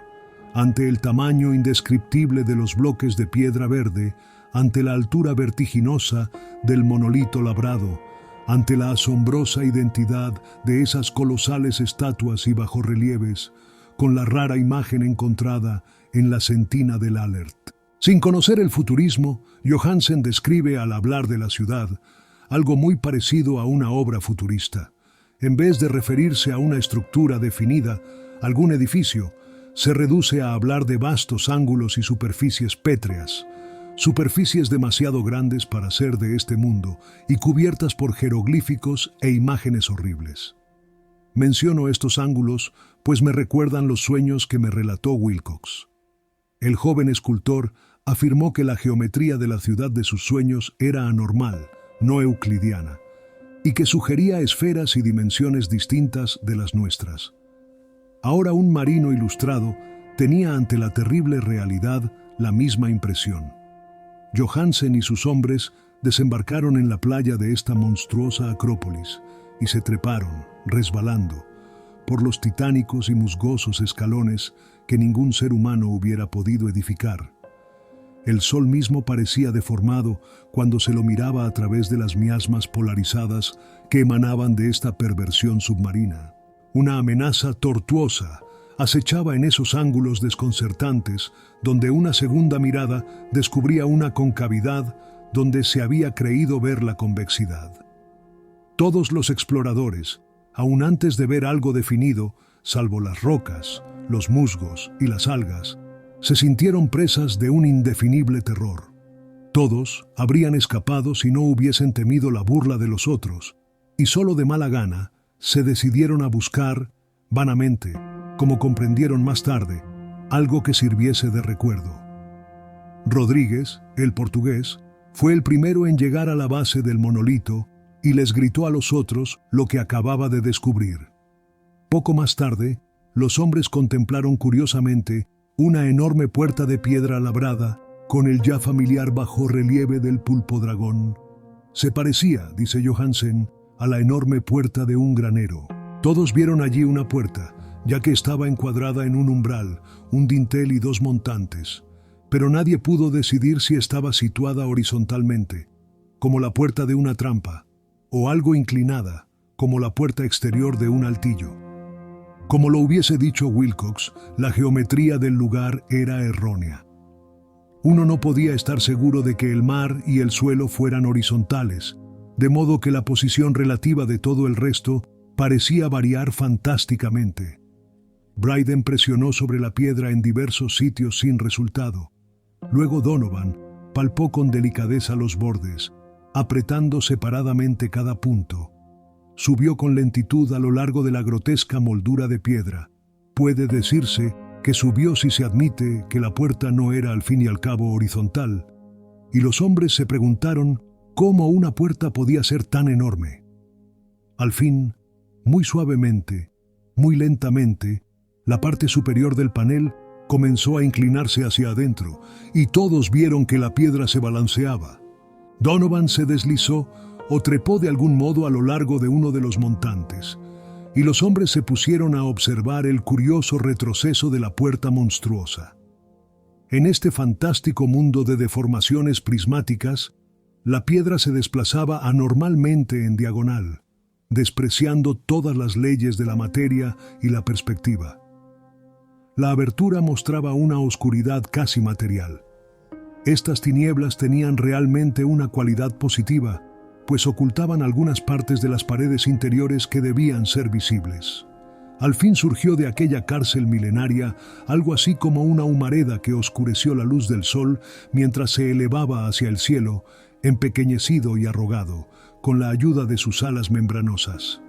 Ante el tamaño indescriptible de los bloques de piedra verde, ante la altura vertiginosa del monolito labrado, ante la asombrosa identidad de esas colosales estatuas y bajorrelieves, con la rara imagen encontrada en la sentina del Alert. Sin conocer el futurismo, Johansen describe al hablar de la ciudad algo muy parecido a una obra futurista. En vez de referirse a una estructura definida, algún edificio, se reduce a hablar de vastos ángulos y superficies pétreas, superficies demasiado grandes para ser de este mundo y cubiertas por jeroglíficos e imágenes horribles. Menciono estos ángulos pues me recuerdan los sueños que me relató Wilcox. El joven escultor afirmó que la geometría de la ciudad de sus sueños era anormal, no euclidiana, y que sugería esferas y dimensiones distintas de las nuestras. Ahora un marino ilustrado tenía ante la terrible realidad la misma impresión. Johansen y sus hombres desembarcaron en la playa de esta monstruosa acrópolis y se treparon, resbalando, por los titánicos y musgosos escalones que ningún ser humano hubiera podido edificar. El sol mismo parecía deformado cuando se lo miraba a través de las miasmas polarizadas que emanaban de esta perversión submarina. Una amenaza tortuosa acechaba en esos ángulos desconcertantes donde una segunda mirada descubría una concavidad donde se había creído ver la convexidad. Todos los exploradores, aun antes de ver algo definido, salvo las rocas, los musgos y las algas, se sintieron presas de un indefinible terror. Todos habrían escapado si no hubiesen temido la burla de los otros, y solo de mala gana se decidieron a buscar, vanamente, como comprendieron más tarde, algo que sirviese de recuerdo. Rodríguez, el portugués, fue el primero en llegar a la base del monolito y les gritó a los otros lo que acababa de descubrir. Poco más tarde, los hombres contemplaron curiosamente una enorme puerta de piedra labrada con el ya familiar bajorrelieve del pulpo dragón. Se parecía, dice Johansen, a la enorme puerta de un granero. Todos vieron allí una puerta, ya que estaba encuadrada en un umbral, un dintel y dos montantes, pero nadie pudo decidir si estaba situada horizontalmente, como la puerta de una trampa, o algo inclinada, como la puerta exterior de un altillo. Como lo hubiese dicho Wilcox, la geometría del lugar era errónea. Uno no podía estar seguro de que el mar y el suelo fueran horizontales, de modo que la posición relativa de todo el resto parecía variar fantásticamente. Bryden presionó sobre la piedra en diversos sitios sin resultado. Luego Donovan palpó con delicadeza los bordes, apretando separadamente cada punto. Subió con lentitud a lo largo de la grotesca moldura de piedra. Puede decirse que subió si se admite que la puerta no era al fin y al cabo horizontal, y los hombres se preguntaron cómo una puerta podía ser tan enorme. Al fin, muy suavemente, muy lentamente, la parte superior del panel comenzó a inclinarse hacia adentro, y todos vieron que la piedra se balanceaba. Donovan se deslizó o trepó de algún modo a lo largo de uno de los montantes, y los hombres se pusieron a observar el curioso retroceso de la puerta monstruosa. En este fantástico mundo de deformaciones prismáticas, la piedra se desplazaba anormalmente en diagonal, despreciando todas las leyes de la materia y la perspectiva. La abertura mostraba una oscuridad casi material. Estas tinieblas tenían realmente una cualidad positiva, pues ocultaban algunas partes de las paredes interiores que debían ser visibles. Al fin surgió de aquella cárcel milenaria algo así como una humareda que oscureció la luz del sol mientras se elevaba hacia el cielo, empequeñecido y arrogado, con la ayuda de sus alas membranosas.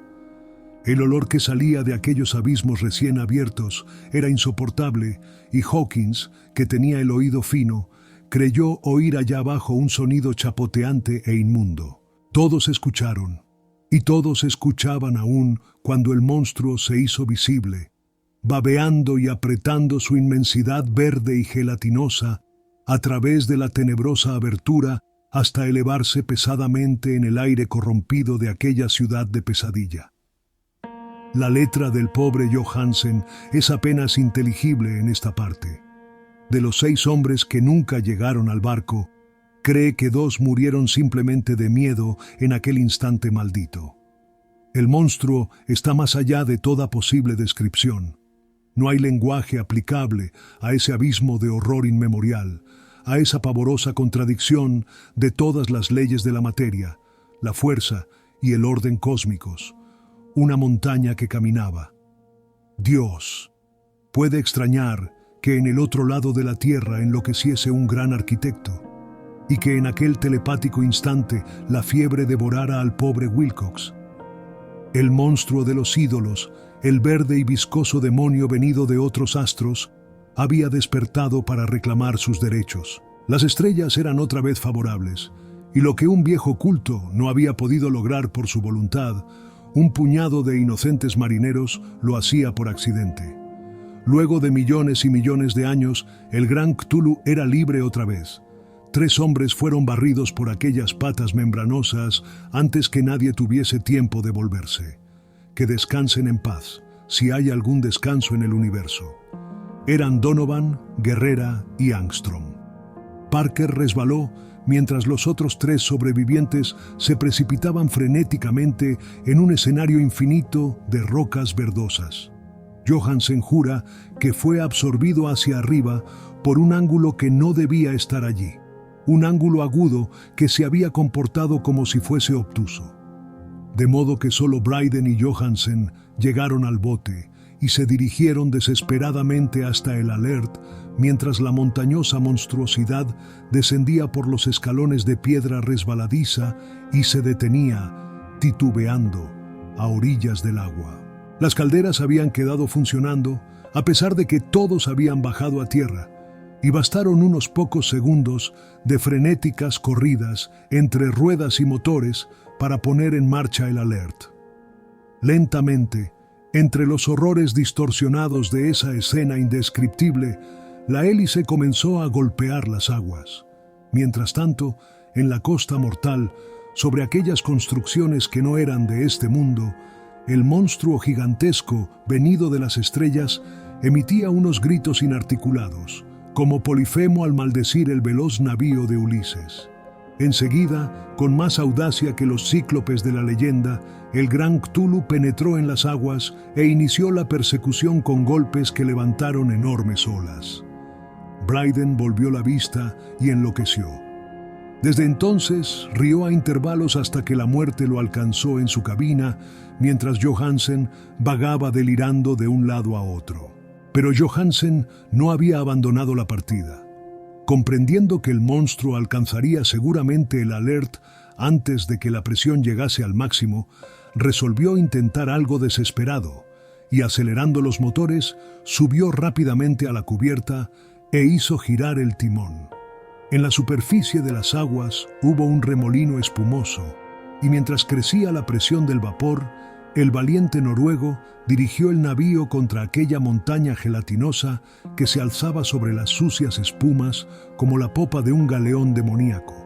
El olor que salía de aquellos abismos recién abiertos era insoportable, y Hawkins, que tenía el oído fino, creyó oír allá abajo un sonido chapoteante e inmundo. Todos escucharon, y todos escuchaban aún cuando el monstruo se hizo visible, babeando y apretando su inmensidad verde y gelatinosa a través de la tenebrosa abertura hasta elevarse pesadamente en el aire corrompido de aquella ciudad de pesadilla. La letra del pobre Johansen es apenas inteligible en esta parte. De los 6 hombres que nunca llegaron al barco, cree que 2 murieron simplemente de miedo en aquel instante maldito. El monstruo está más allá de toda posible descripción. No hay lenguaje aplicable a ese abismo de horror inmemorial, a esa pavorosa contradicción de todas las leyes de la materia, la fuerza y el orden cósmicos. Una montaña que caminaba. Dios. Puede extrañar que en el otro lado de la tierra enloqueciese un gran arquitecto, y que en aquel telepático instante la fiebre devorara al pobre Wilcox. El monstruo de los ídolos, el verde y viscoso demonio venido de otros astros, había despertado para reclamar sus derechos. Las estrellas eran otra vez favorables, y lo que un viejo culto no había podido lograr por su voluntad, un puñado de inocentes marineros lo hacía por accidente. Luego de millones y millones de años, el gran Cthulhu era libre otra vez. 3 hombres fueron barridos por aquellas patas membranosas antes que nadie tuviese tiempo de volverse. Que descansen en paz, si hay algún descanso en el universo. Eran Donovan, Guerrera y Angstrom. Parker resbaló mientras los otros 3 sobrevivientes se precipitaban frenéticamente en un escenario infinito de rocas verdosas. Johansen jura que fue absorbido hacia arriba por un ángulo que no debía estar allí. Un ángulo agudo que se había comportado como si fuese obtuso. De modo que solo Bryden y Johansen llegaron al bote y se dirigieron desesperadamente hasta el Alert, mientras la montañosa monstruosidad descendía por los escalones de piedra resbaladiza y se detenía, titubeando, a orillas del agua. Las calderas habían quedado funcionando, a pesar de que todos habían bajado a tierra, y bastaron unos pocos segundos de frenéticas corridas entre ruedas y motores para poner en marcha el Alert. Lentamente, entre los horrores distorsionados de esa escena indescriptible, la hélice comenzó a golpear las aguas. Mientras tanto, en la costa mortal, sobre aquellas construcciones que no eran de este mundo, el monstruo gigantesco, venido de las estrellas, emitía unos gritos inarticulados, como Polifemo al maldecir el veloz navío de Ulises. Enseguida, con más audacia que los cíclopes de la leyenda, el gran Cthulhu penetró en las aguas e inició la persecución con golpes que levantaron enormes olas. Bryden volvió la vista y enloqueció. Desde entonces rió a intervalos hasta que la muerte lo alcanzó en su cabina, mientras Johansen vagaba delirando de un lado a otro. Pero Johansen no había abandonado la partida. Comprendiendo que el monstruo alcanzaría seguramente el Alert antes de que la presión llegase al máximo, resolvió intentar algo desesperado y, acelerando los motores, subió rápidamente a la cubierta e hizo girar el timón. En la superficie de las aguas hubo un remolino espumoso, y mientras crecía la presión del vapor, el valiente noruego dirigió el navío contra aquella montaña gelatinosa que se alzaba sobre las sucias espumas como la popa de un galeón demoníaco.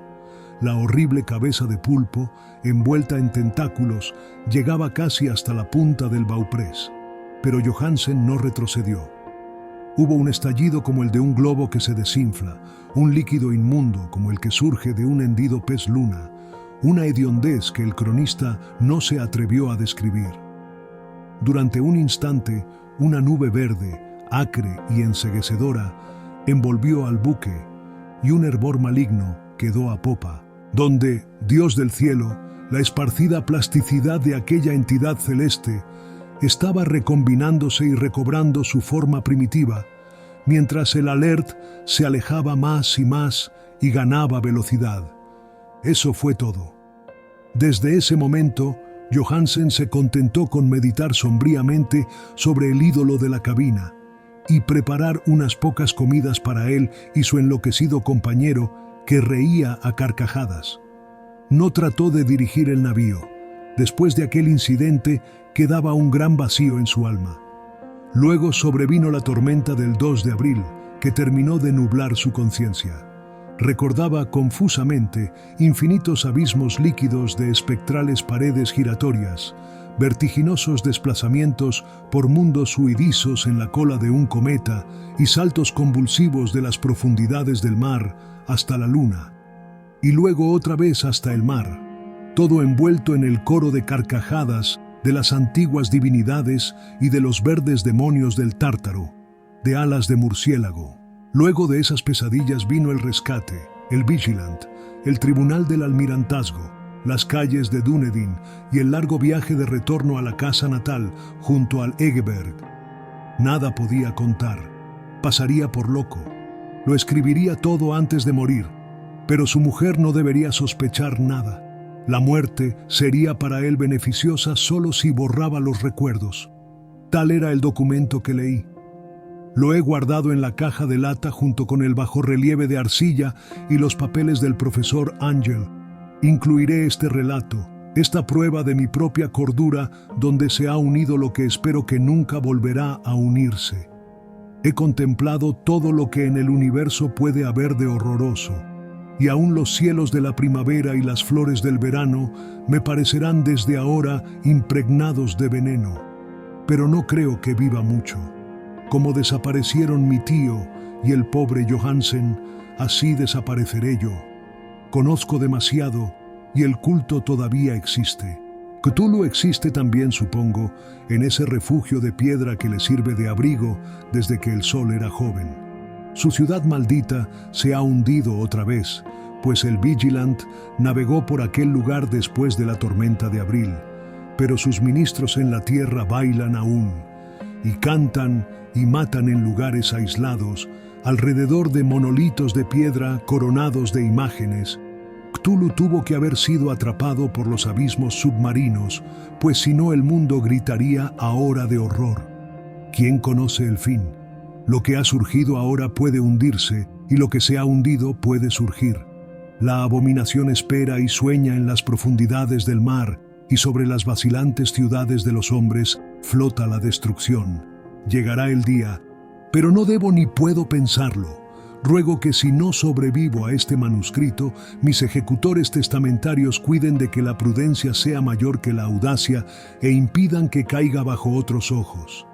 La horrible cabeza de pulpo, envuelta en tentáculos, llegaba casi hasta la punta del bauprés, pero Johansen no retrocedió. Hubo un estallido como el de un globo que se desinfla, un líquido inmundo como el que surge de un hendido pez luna, una hediondez que el cronista no se atrevió a describir. Durante un instante, una nube verde, acre y enceguecedora, envolvió al buque, y un hervor maligno quedó a popa, donde, Dios del cielo, la esparcida plasticidad de aquella entidad celeste estaba recombinándose y recobrando su forma primitiva, mientras el Alert se alejaba más y ganaba velocidad. Eso fue todo. Desde ese momento, Johansen se contentó con meditar sombríamente sobre el ídolo de la cabina y preparar unas pocas comidas para él y su enloquecido compañero, que reía a carcajadas. No trató de dirigir el navío. Después de aquel incidente, quedaba un gran vacío en su alma. Luego sobrevino la tormenta del 2 de abril, que terminó de nublar su conciencia. Recordaba confusamente infinitos abismos líquidos de espectrales paredes giratorias, vertiginosos desplazamientos por mundos huidizos en la cola de un cometa y saltos convulsivos de las profundidades del mar hasta la luna, y luego otra vez hasta el mar, todo envuelto en el coro de carcajadas de las antiguas divinidades y de los verdes demonios del Tártaro, de alas de murciélago. Luego de esas pesadillas vino el rescate, el Vigilant, el tribunal del almirantazgo, las calles de Dunedin y el largo viaje de retorno a la casa natal junto al Egeberg. Nada podía contar. Pasaría por loco. Lo escribiría todo antes de morir, pero su mujer no debería sospechar nada. La muerte sería para él beneficiosa solo si borraba los recuerdos. Tal era el documento que leí. Lo he guardado en la caja de lata junto con el bajorrelieve de arcilla y los papeles del profesor Angel. Incluiré este relato, esta prueba de mi propia cordura donde se ha unido lo que espero que nunca volverá a unirse. He contemplado todo lo que en el universo puede haber de horroroso, y aún los cielos de la primavera y las flores del verano me parecerán desde ahora impregnados de veneno. Pero no creo que viva mucho. Como desaparecieron mi tío y el pobre Johansen, así desapareceré yo. Conozco demasiado y el culto todavía existe. Cthulhu existe también, supongo, en ese refugio de piedra que le sirve de abrigo desde que el sol era joven. Su ciudad maldita se ha hundido otra vez, pues el Vigilant navegó por aquel lugar después de la tormenta de abril, pero sus ministros en la tierra bailan aún, y cantan y matan en lugares aislados, alrededor de monolitos de piedra coronados de imágenes. Cthulhu tuvo que haber sido atrapado por los abismos submarinos, pues si no el mundo gritaría ahora de horror. ¿Quién conoce el fin? Lo que ha surgido ahora puede hundirse, y lo que se ha hundido puede surgir. La abominación espera y sueña en las profundidades del mar, y sobre las vacilantes ciudades de los hombres flota la destrucción. Llegará el día, pero no debo ni puedo pensarlo. Ruego que si no sobrevivo a este manuscrito, mis ejecutores testamentarios cuiden de que la prudencia sea mayor que la audacia e impidan que caiga bajo otros ojos.